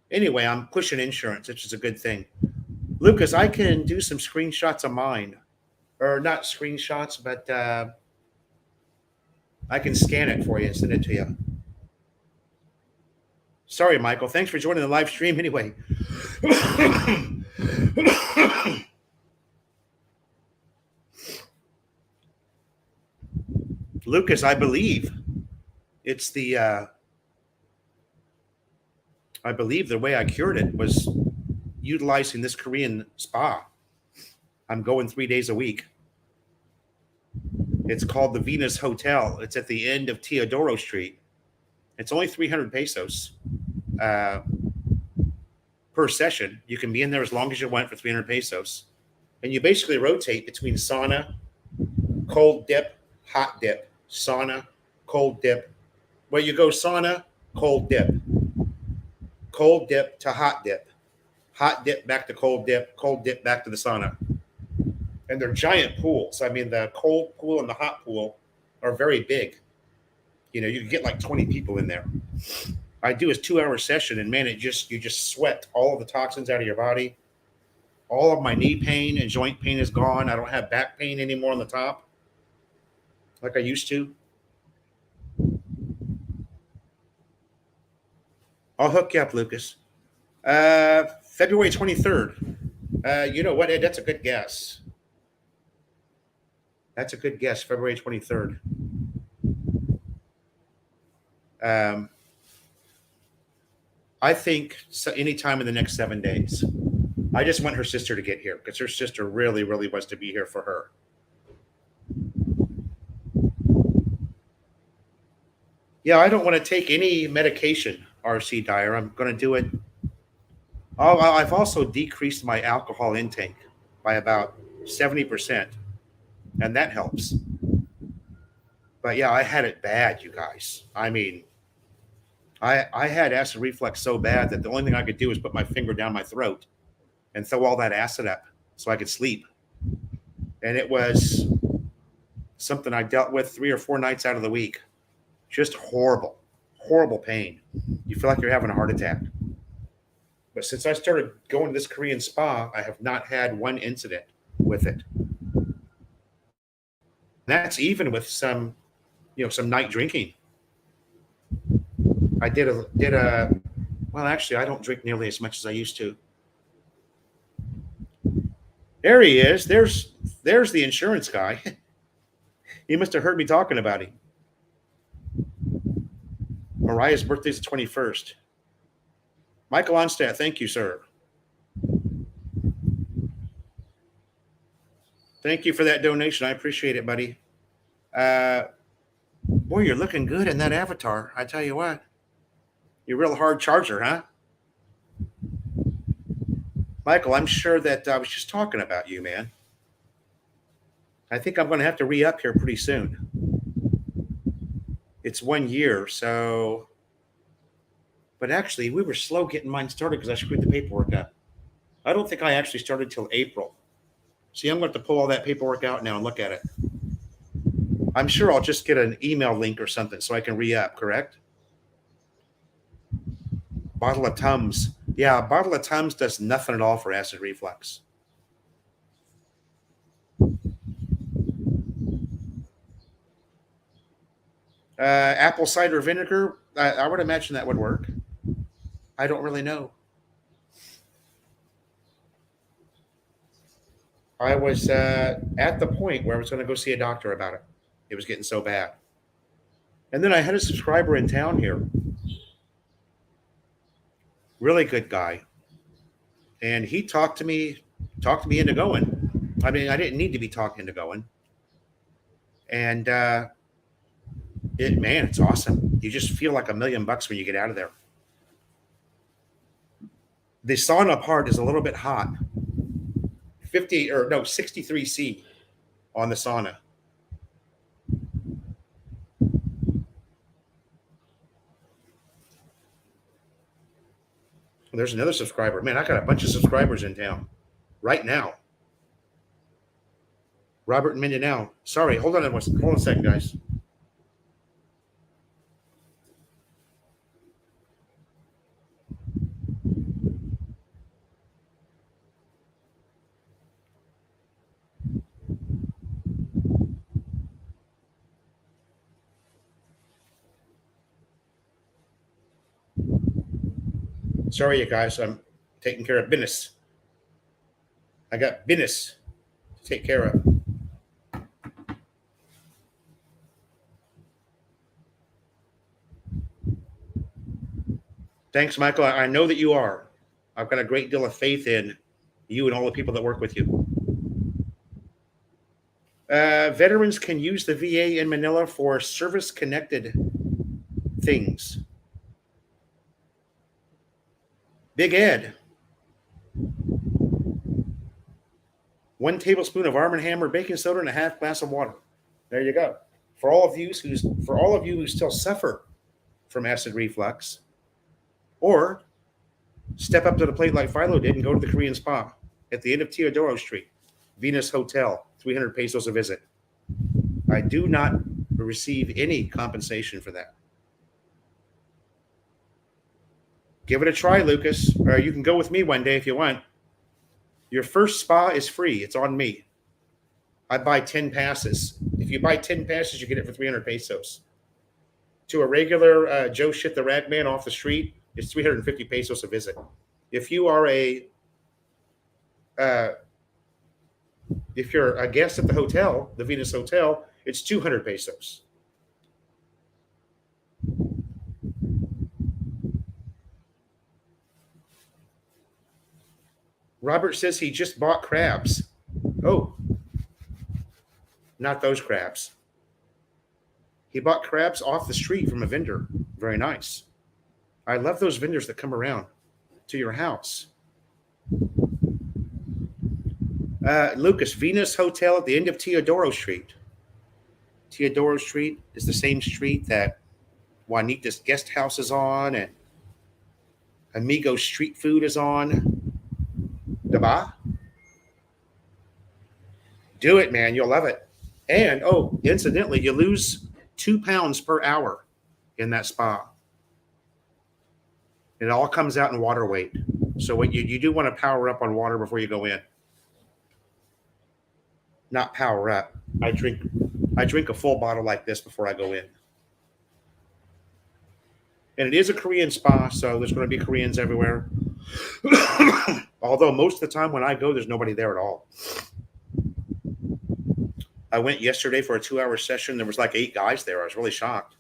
Anyway, I'm pushing insurance, which is a good thing. Lucas, I can do some screenshots of mine. Or not screenshots, but I can scan it for you and send it to you. Sorry, Michael. Thanks for joining the live stream anyway. Lucas, I believe it's the I believe the way I cured it was utilizing this Korean spa. I'm going 3 days a week. It's called the Venus Hotel. It's at the end of Teodoro Street. It's only 300 pesos per session. You can be in there as long as you want for 300 pesos. And you basically rotate between sauna, cold dip, hot dip, sauna, cold dip. Well, you go sauna, cold dip to hot dip back to cold dip back to the sauna. And they're giant pools. I mean, the cold pool and the hot pool are very big. You can get like 20 people in there. I do a 2-hour session, and man, you just sweat all of the toxins out of your body. All of my knee pain and joint pain is gone. I don't have back pain anymore on the top like I used to. I'll hook you up, Lucas. February 23rd. You know what, Ed? That's a good guess. February 23rd. I think anytime in the next 7 days. I just want her sister to get here because her sister really, really wants to be here for her. Yeah, I don't want to take any medication, RC Dyer. I'm going to do it. Oh, I've also decreased my alcohol intake by about 70%, and that helps. But yeah, I had it bad, you guys. I mean, I had acid reflux so bad that the only thing I could do was put my finger down my throat and throw all that acid up so I could sleep. And it was something I dealt with 3 or 4 nights out of the week. Just horrible, horrible pain. You feel like you're having a heart attack. But since I started going to this Korean spa, I have not had one incident with it. That's even with some night drinking. I did a well, actually, I don't drink nearly as much as I used to. There he is. There's the insurance guy. He must have heard me talking about him. Mariah's birthday's the 21st. Michael Onstat, thank you, sir. Thank you for that donation. I appreciate it, buddy. Boy, you're looking good in that avatar. I tell you what. You're a real hard charger, huh? Michael, I'm sure that I was just talking about you, man. I think I'm going to have to re-up here pretty soon. It's 1 year, so... But actually, we were slow getting mine started because I screwed the paperwork up. I don't think I actually started till April. See, I'm going to have to pull all that paperwork out now and look at it. I'm sure I'll just get an email link or something so I can re-up, correct? Bottle of Tums. Yeah, a bottle of Tums does nothing at all for acid reflux. Apple cider vinegar, I would imagine that would work. I don't really know. I was at the point where I was going to go see a doctor about it. It was getting so bad. And then I had a subscriber in town here. Really good guy. And he talked me into going. I mean, I didn't need to be talked into going. And it's awesome. You just feel like $1 million when you get out of there. The sauna part is a little bit hot. 63C on the sauna. Well, there's another subscriber. Man, I got a bunch of subscribers in town right now. Robert and Mindanao. Sorry, hold on a second, guys. Sorry, you guys. I'm taking care of business. I got business to take care of. Thanks, Michael. I know that you are. I've got a great deal of faith in you and all the people that work with you. Veterans can use the VA in Manila for service-connected things. Big Ed. 1 tablespoon of Arm & Hammer baking soda and a half glass of water. There you go. For all of you who still suffer from acid reflux, or step up to the plate like Philo did and go to the Korean spa at the end of Teodoro Street, Venus Hotel, 300 pesos a visit. I do not receive any compensation for that. Give it a try, Lucas, or you can go with me one day if you want. Your first spa is free. It's on me. I buy 10 passes. If you buy 10 passes, you get it for 300 pesos. To a regular Joe Shit the Rag Man off the street, it's 350 pesos a visit. If you are if you're a guest at the hotel, the Venus Hotel, it's 200 pesos. Robert says he just bought crabs. Oh, not those crabs. He bought crabs off the street from a vendor. Very nice. I love those vendors that come around to your house. Lucas, Venus Hotel at the end of Teodoro Street. Teodoro Street is the same street that Juanita's Guest House is on and Amigo Street Food is on. Diba? Do it, man. You'll love it. And, incidentally, you lose 2 pounds per hour in that spa. It all comes out in water weight. So what you do want to power up on water before you go in. Not power up. I drink a full bottle like this before I go in. And it is a Korean spa, so there's going to be Koreans everywhere. Although most of the time when I go, there's nobody there at all. I went yesterday for a 2-hour session. There was like 8 guys there. I was really shocked.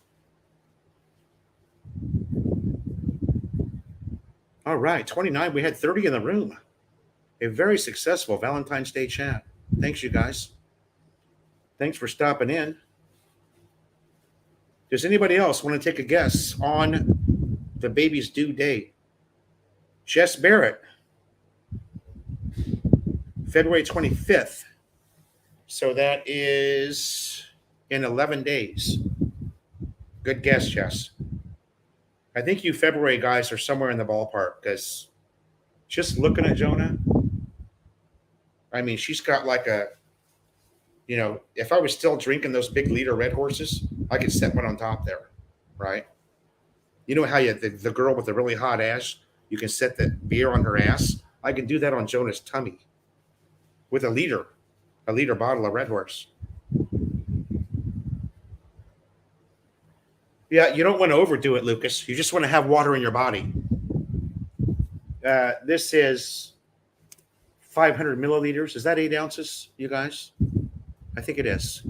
All right, 29. We had 30 in the room. A very successful Valentine's Day chat. Thanks, you guys. Thanks for stopping in. Does anybody else want to take a guess on the baby's due date? Jess Barrett, February 25th. So that is in 11 days. Good guess, Jess. I think you February guys are somewhere in the ballpark because just looking at Jonah, I mean, she's got like a, if I was still drinking those big liter red horses, I could set one on top there, right? You know how the girl with the really hot ass, you can set the beer on her ass. I can do that on Jonah's tummy with a liter bottle of Red Horse. Yeah, you don't want to overdo it, Lucas. You just want to have water in your body. This is 500 milliliters. Is that 8 ounces, you guys? I think it is.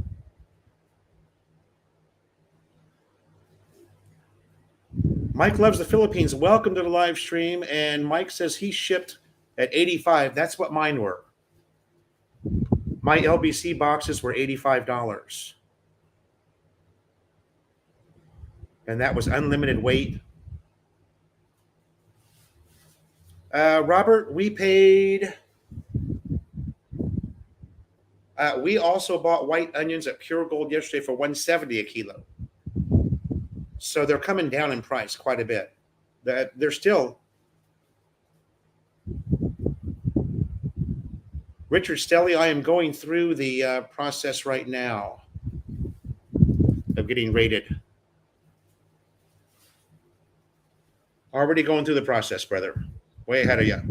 Mike loves the Philippines. Welcome to the live stream. And Mike says he shipped at 85. That's what mine were. My LBC boxes were $85. And that was unlimited weight. Robert, we paid. We also bought white onions at Pure Gold yesterday for $170 a kilo. So they're coming down in price quite a bit. They're still. Richard Stelly, I am going through the process right now of getting rated. Already going through the process, brother. Way ahead of you.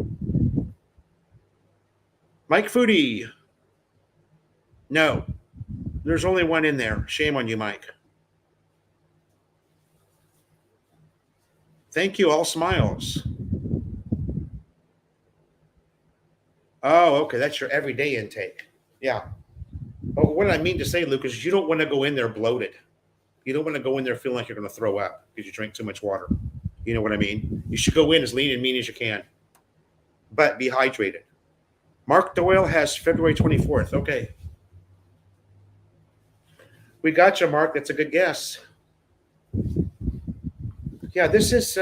Mike Foodie. No, there's only one in there. Shame on you, Mike. Thank you. All smiles. Oh, okay. That's your everyday intake. Yeah. But what I mean to say, Lucas, is you don't want to go in there bloated. You don't want to go in there feeling like you're going to throw up because you drink too much water. You know what I mean? You should go in as lean and mean as you can, but be hydrated. Mark Doyle has February 24th. Okay. We got you, Mark. That's a good guess. Yeah, this is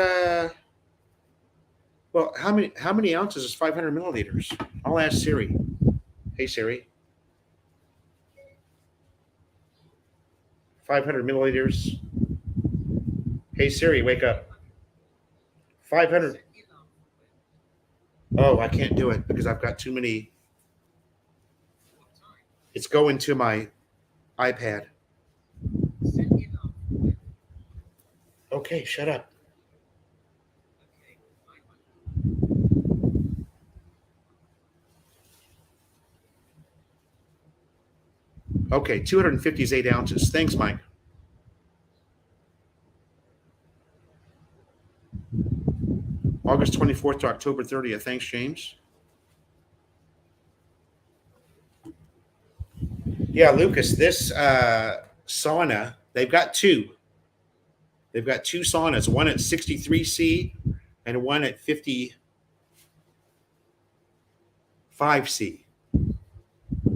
well, how many ounces is 500 milliliters? I'll ask Siri. Hey Siri. 500 milliliters. Hey Siri, wake up. 500. Oh, I can't do it because I've got too many. It's going to my iPad. Okay, shut up. Okay, 250 is 8 ounces. Thanks, Mike. August 24th to October 30th. Thanks, James. Yeah, Lucas, this sauna, they've got two. They've got two saunas, one at 63C and one at 55C.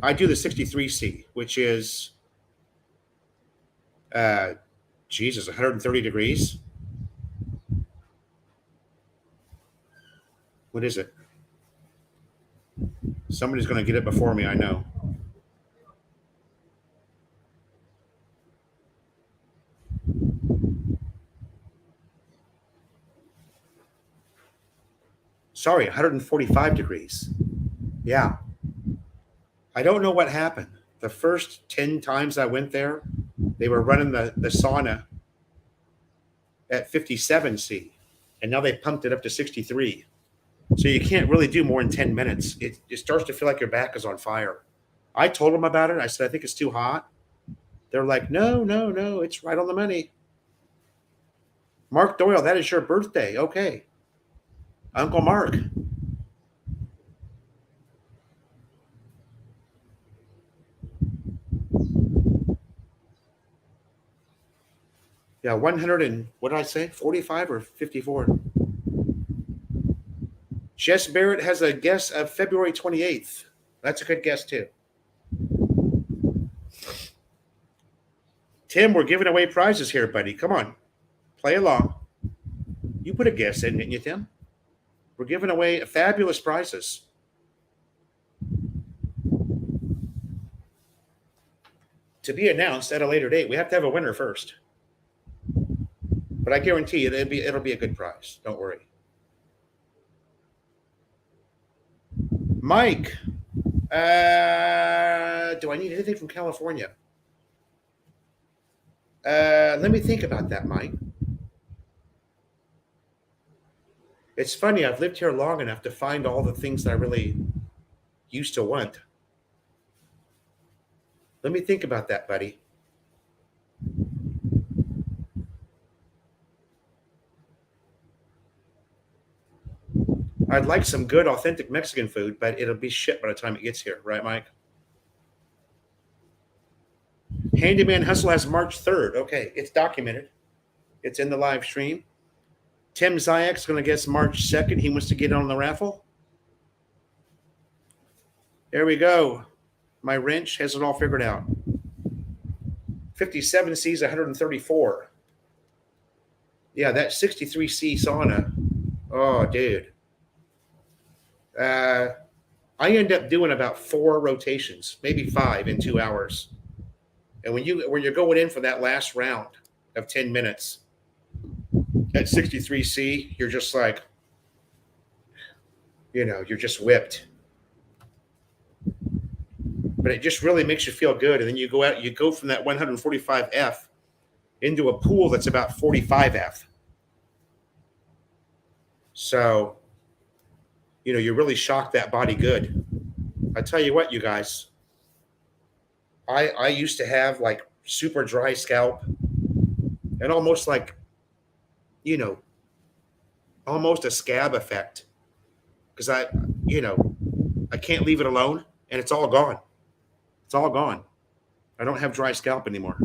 I do the 63C, which is, 130 degrees. What is it? Somebody's going to get it before me, I know. Sorry, 145 degrees. Yeah. I don't know what happened. The first 10 times I went there, they were running the sauna at 57C, and now they pumped it up to 63. So you can't really do more than 10 minutes. It starts to feel like your back is on fire. I told them about it. I said, I think it's too hot. They're like, no, it's right on the money. Mark Doyle, that is your birthday. Okay. Uncle Mark. Yeah, 100 and, what did I say? 45 or 54? Jess Barrett has a guess of February 28th. That's a good guess, too. Tim, we're giving away prizes here, buddy. Come on. Play along. You put a guess in, didn't you, Tim? We're giving away fabulous prizes. To be announced at a later date. We have to have a winner first. But I guarantee you it'll be a good prize. Don't worry. Mike, Do I need anything from California? Let me think about that, Mike. It's funny, I've lived here long enough to find all the things that I really used to want. Let me think about that, buddy. I'd like some good, authentic Mexican food, but it'll be shit by the time it gets here, right, Mike? Handyman Hustle has March 3rd. Okay, it's documented. It's in the live stream. Tim Zayak's going to guess March 2nd. He wants to get on the raffle. There we go. My wrench has it all figured out. 57C's 134. Yeah, that 63C sauna. Oh, dude. I end up doing about 4 rotations, maybe 5 in 2 hours. And when you're going in for that last round of 10 minutes at 63C, you're just like, you're just whipped. But it just really makes you feel good. And then you go out, you go from that 145F into a pool that's about 45F. So, you really shock that body good. I tell you what, you guys, I used to have like super dry scalp and almost like, almost a scab effect. Because I can't leave it alone and it's all gone. It's all gone. I don't have dry scalp anymore.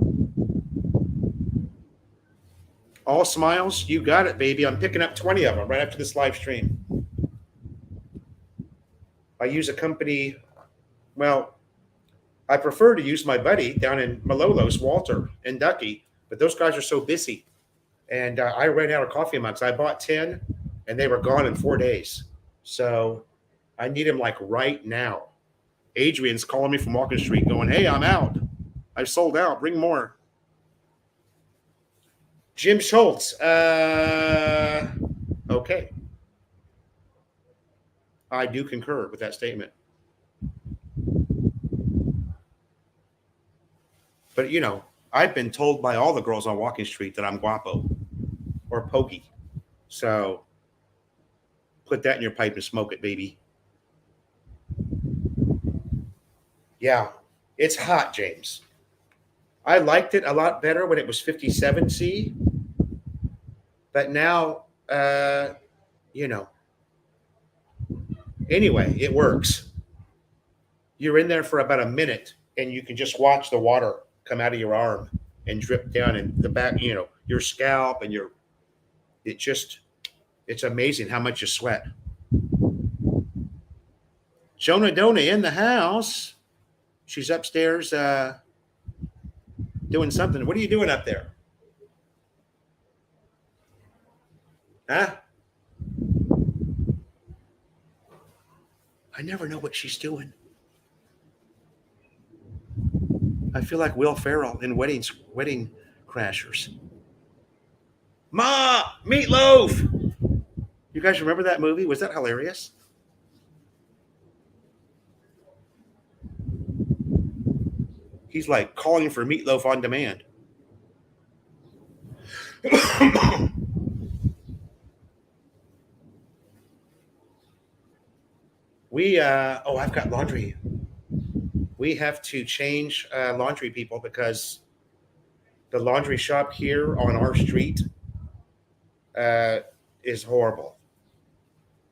All smiles, you got it, baby. I'm picking up 20 of them right after this live stream. I use a company, well, I prefer to use my buddy down in Malolos, Walter and Ducky, but those guys are so busy. And I ran out of coffee mugs. I bought 10 and they were gone in 4 days. So I need them like right now. Adrian's calling me from Walking Street going, hey, I'm out. I sold out. Bring more. Jim Schultz. Okay. I do concur with that statement. But, I've been told by all the girls on Walking Street that I'm guapo or pokey. So put that in your pipe and smoke it, baby. Yeah, it's hot, James. I liked it a lot better when it was 57C. But now, anyway, it works. You're in there for about a minute and you can just watch the water come out of your arm and drip down in the back, your scalp and it's amazing how much you sweat. Jonah Dona in the house. She's upstairs doing something. What are you doing up there? Huh? I never know what she's doing. I feel like Will Ferrell in Wedding Crashers. Ma, Meatloaf. You guys remember that movie? Was that hilarious? He's like calling for Meatloaf on demand. I've got laundry. We have to change laundry, people, because the laundry shop here on our street is horrible.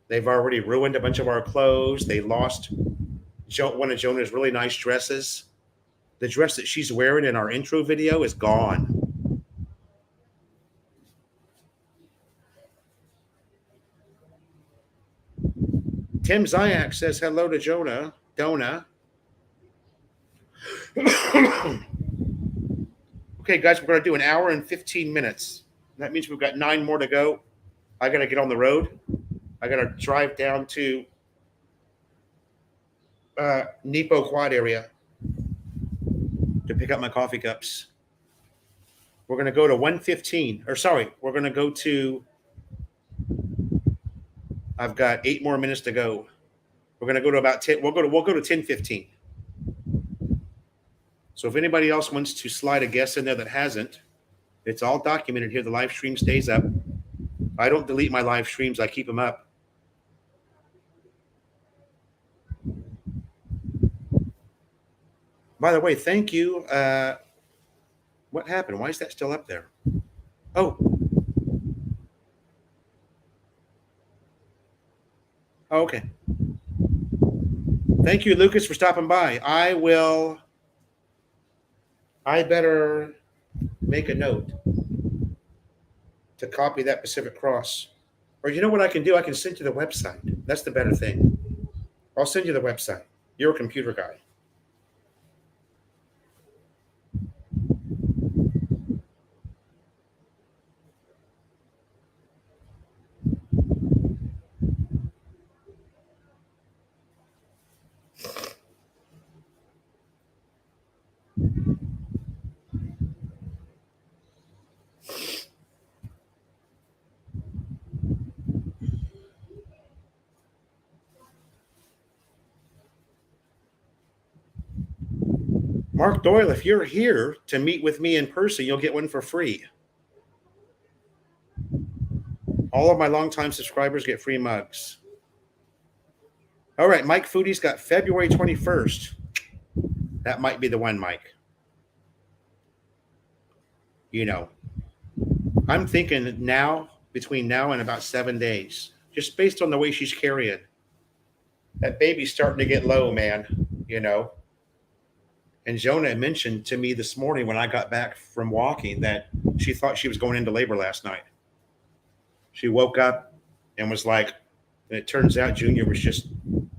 They've already ruined a bunch of our clothes. They lost one of Jonah's really nice dresses. The dress that she's wearing in our intro video is gone. Tim Zayak says hello to Jonah. Dona. Okay, guys, we're going to do an hour and 15 minutes. That means we've got 9 more to go. I got to get on the road. I got to drive down to Nepo Quad area to pick up my coffee cups. We're going to go to 115. We're going to go to... I've got 8 more minutes to go. We're going to go to about 10. We'll go to 10:15. So if anybody else wants to slide a guest in there that hasn't, it's all documented here. The live stream stays up. I don't delete my live streams. I keep them up. By the way, thank you. What happened? Why is that still up there? Oh. Oh, okay. Thank you, Lucas, for stopping by. I better make a note to copy that Pacific Cross. Or you know what I can do? I can send you the website. That's the better thing. I'll send you the website. You're a computer guy. Mark Doyle, if you're here to meet with me in person, you'll get one for free. All of my longtime subscribers get free mugs. All right, Mike Foodie's got February 21st. That might be the one, Mike. You know, I'm thinking now, between now and about 7 days, just based on the way she's carrying. That baby's starting to get low, man, you know. And Jonah mentioned to me this morning when I got back from walking that she thought she was going into labor last night. She woke up and was like, and it turns out Junior was just,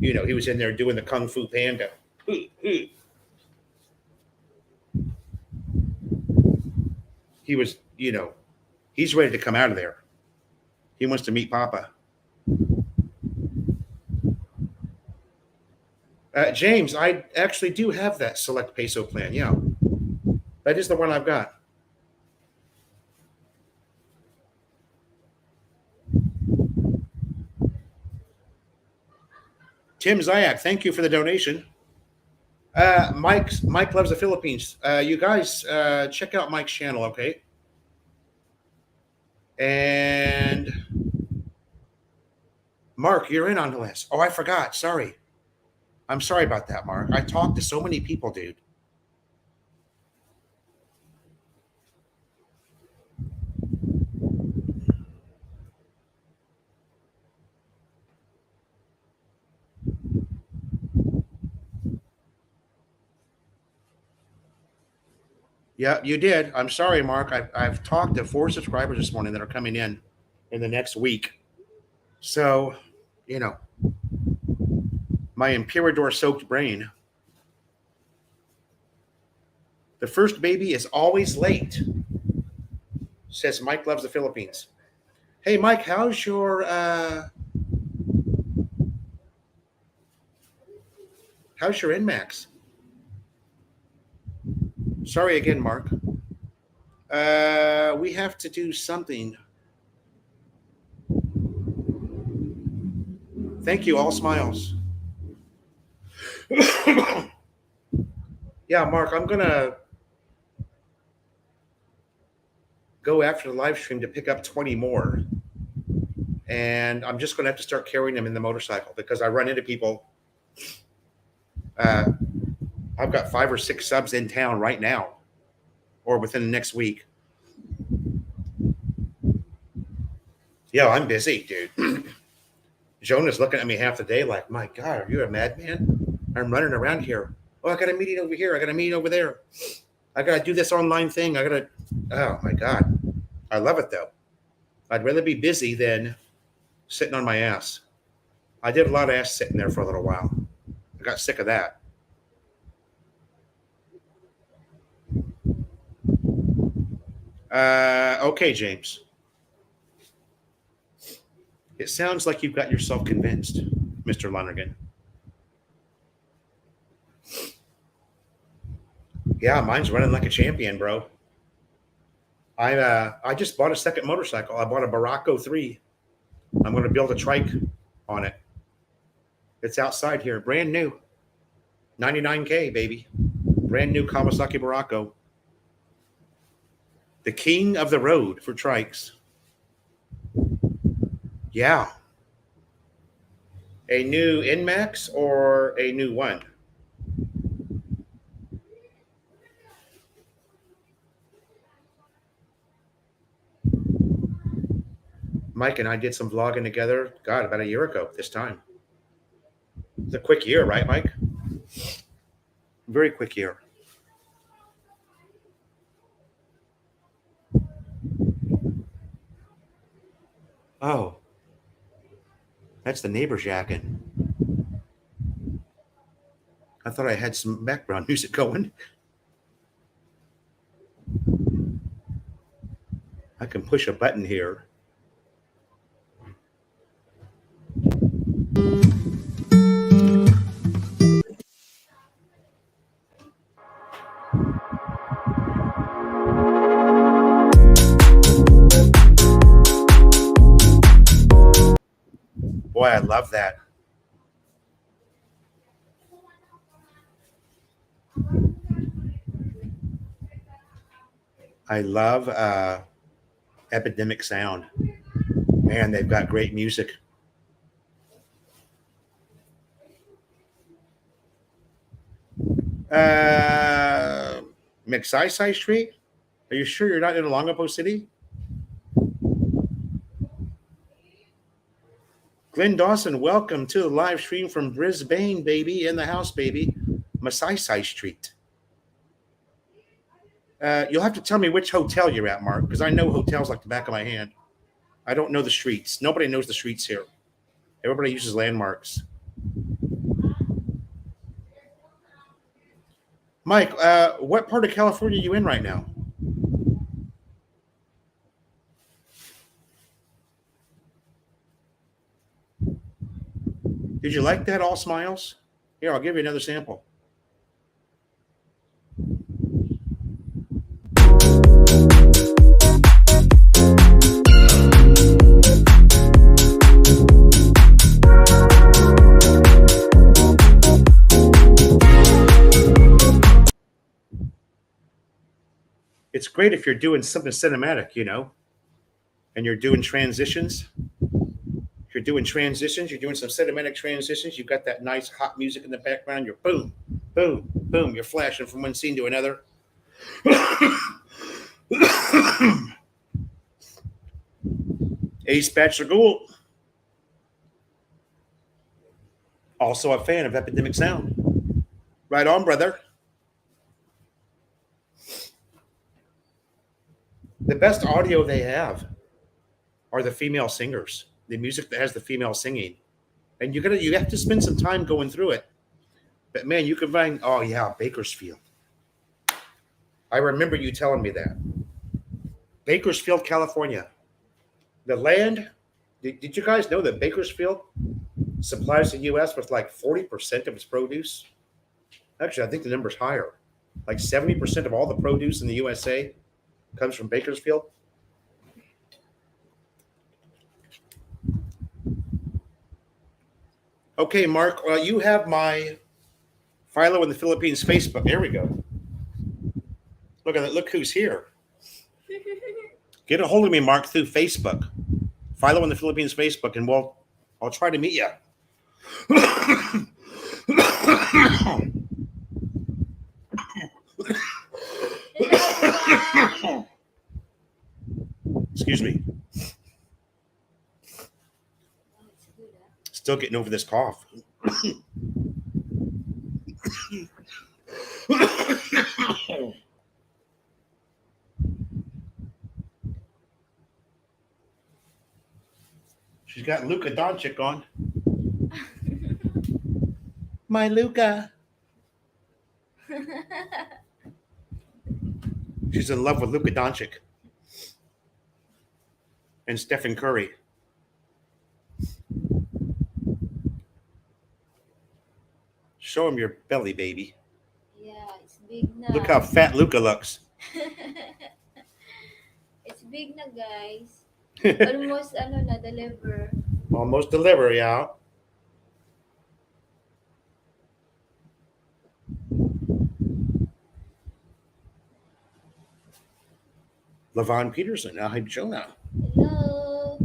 you know, he was in there doing the Kung Fu Panda. He was, you know, he's ready to come out of there. He wants to meet Papa. James, I actually do have that select peso plan. Yeah, that is the one I've got. Tim Zayak, thank you for the donation. Mike loves the Philippines. You guys check out Mike's channel, okay? And Mark, you're in on the list. Oh, I forgot. Sorry. I'm sorry about that, Mark. I talked to so many people, dude. Yeah, you did. I'm sorry, Mark. I've talked to 4 subscribers this morning that are coming in the next week. So, you know, my Imperador soaked brain. The first baby is always late, says Mike loves the Philippines. Hey, Mike, how's your Inmax? Sorry again, Mark. We have to do something. Thank you, all smiles. Yeah, Mark, I'm going to go after the live stream to pick up 20 more. And I'm just going to have to start carrying them in the motorcycle because I run into people. I've got 5 or 6 subs in town right now or within the next week. Yeah, I'm busy, dude. Jonah's looking at me half the day like, my God, are you a madman? I'm running around here. Oh, I got a meeting over here. I got a meeting over there. I got to do this online thing. Oh, my God. I love it, though. I'd rather be busy than sitting on my ass. I did a lot of ass sitting there for a little while. I got sick of that. Okay, James. It sounds like you've got yourself convinced, Mr. Lonergan. Yeah, mine's running like a champion, bro. I just bought a second motorcycle. I bought a Baracco 3. I'm going to build a trike on it. It's outside here, brand new, 99K baby, brand new Kawasaki Barako, the king of the road for trikes. Yeah, a new Nmax or a new one. Mike and I did some vlogging together. God, about a year ago this time. It's a quick year, right, Mike? Very quick year. Oh, that's the neighbor's yakking. I thought I had some background music going. I can push a button here. Boy, I love that. I love Epidemic Sound. Man, they've got great music. Uh, McSci Street? Are you sure you're not in Longapo City? Glenn Dawson, welcome to the live stream from Brisbane, baby, in the house, baby. Masai Street. You'll have to tell me which hotel you're at, Mark, because I know hotels like the back of my hand. I don't know the streets. Nobody knows the streets here. Everybody uses landmarks. Mike, what part of California are you in right now? Did you like that? All smiles? Here, I'll give you another sample. It's great if you're doing something cinematic, and you're doing transitions. If you're doing transitions, you're doing some cinematic transitions, you've got that nice hot music in the background, you're boom, boom, boom, you're flashing from one scene to another. Ace Bachelor Gould, also a fan of Epidemic Sound. Right on, brother. The best audio they have are the female singers, the music that has the female singing. And you have to spend some time going through it. But man, you can find, oh yeah, Bakersfield. I remember you telling me that. Bakersfield, California. The land, did you guys know that Bakersfield supplies the US with like 40% of its produce? Actually, I think the number's higher. Like 70% of all the produce in the USA comes from Bakersfield. Okay, Mark, you have my Philo in the Philippines Facebook. There we go. Look at that. Look who's here. Get a hold of me, Mark, through Facebook. Philo in the Philippines Facebook, and I'll try to meet you. Excuse me. Still getting over this cough. She's got Luka Doncic on. My Luka. She's in love with Luka Doncic and Stephen Curry. Show him your belly, baby. Yeah, it's big na. Look how fat Luka looks. It's big na, guys. Almost na deliver. Almost deliver, yeah. Levon Peterson. Hi, Jonah. Hello.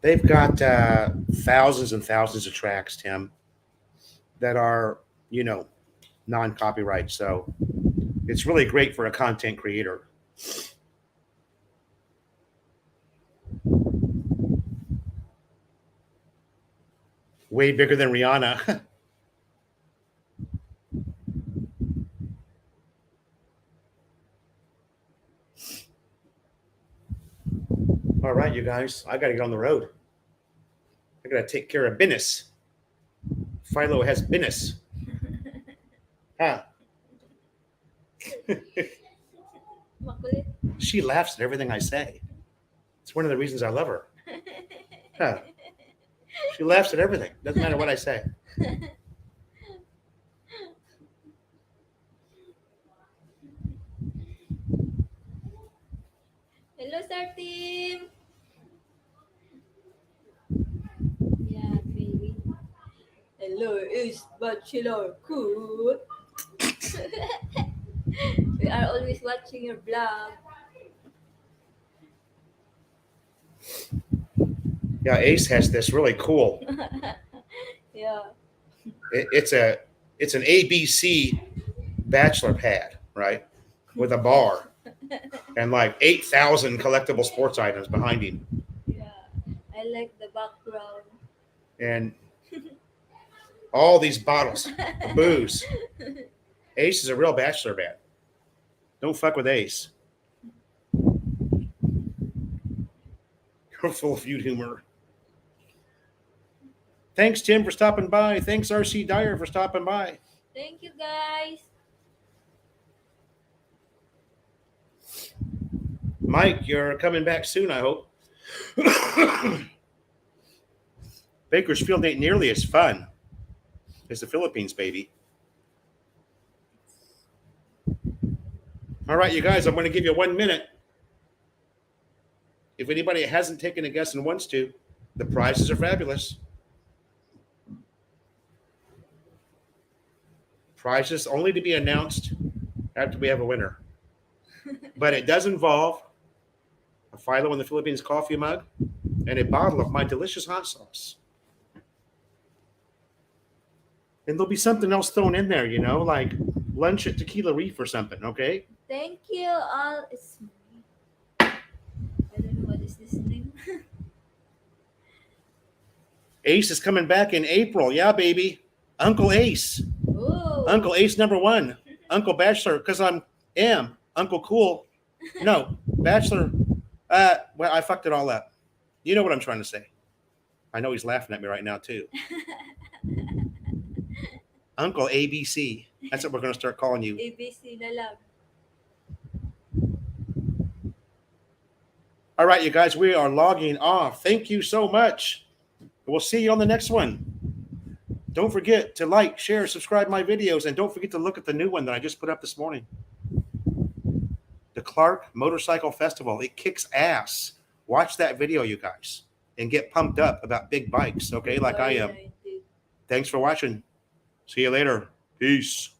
They've got thousands and thousands of tracks, Tim, that are, non-copyright. So it's really great for a content creator. Way bigger than Rihanna. All right, you guys, I got to get on the road. I got to take care of business. Philo has business. Huh? Makulit. She laughs at everything I say. It's one of the reasons I love her. Huh? She laughs at everything. Doesn't matter what I say. Hello, Star Team. Yeah, baby. Hello, is Bachelor Cool. We are always watching your vlog. Yeah, Ace has this really cool. Yeah. It's an ABC bachelor pad, right, with a bar and like 8,000 collectible sports items behind him, Yeah. I like the background. and all these bottles of booze. Ace is a real bachelor man. Don't fuck with Ace. You're full of feud humor. Thanks, Tim, for stopping by. Thanks, RC Dyer, for stopping by. Thank you, guys. Mike, you're coming back soon, I hope. Bakersfield ain't nearly as fun as the Philippines, baby. All right, you guys, I'm going to give you 1 minute. If anybody hasn't taken a guess and wants to, the prizes are fabulous. Prizes only to be announced after we have a winner. But it does involve a Philo in the Philippines coffee mug and a bottle of my delicious hot sauce. And there'll be something else thrown in there, like lunch at Tequila Reef or something, okay? Thank you all. I don't know what is this name. Ace is coming back in April. Yeah, baby. Uncle Ace. Oh. Uncle Ace #1. Uncle Bachelor, because am. Uncle Cool. No, Bachelor. Well, I fucked it all up. You know what I'm trying to say. I know he's laughing at me right now, too. Uncle ABC. That's what we're going to start calling you. ABC na lang. All right, you guys, we are logging off. Thank you so much. We'll see you on the next one. Don't forget to like, share, subscribe my videos, and don't forget to look at the new one that I just put up this morning. The Clark Motorcycle Festival. It kicks ass. Watch that video, you guys, and get pumped up about big bikes, okay, like I am. Thanks for watching. See you later. Peace.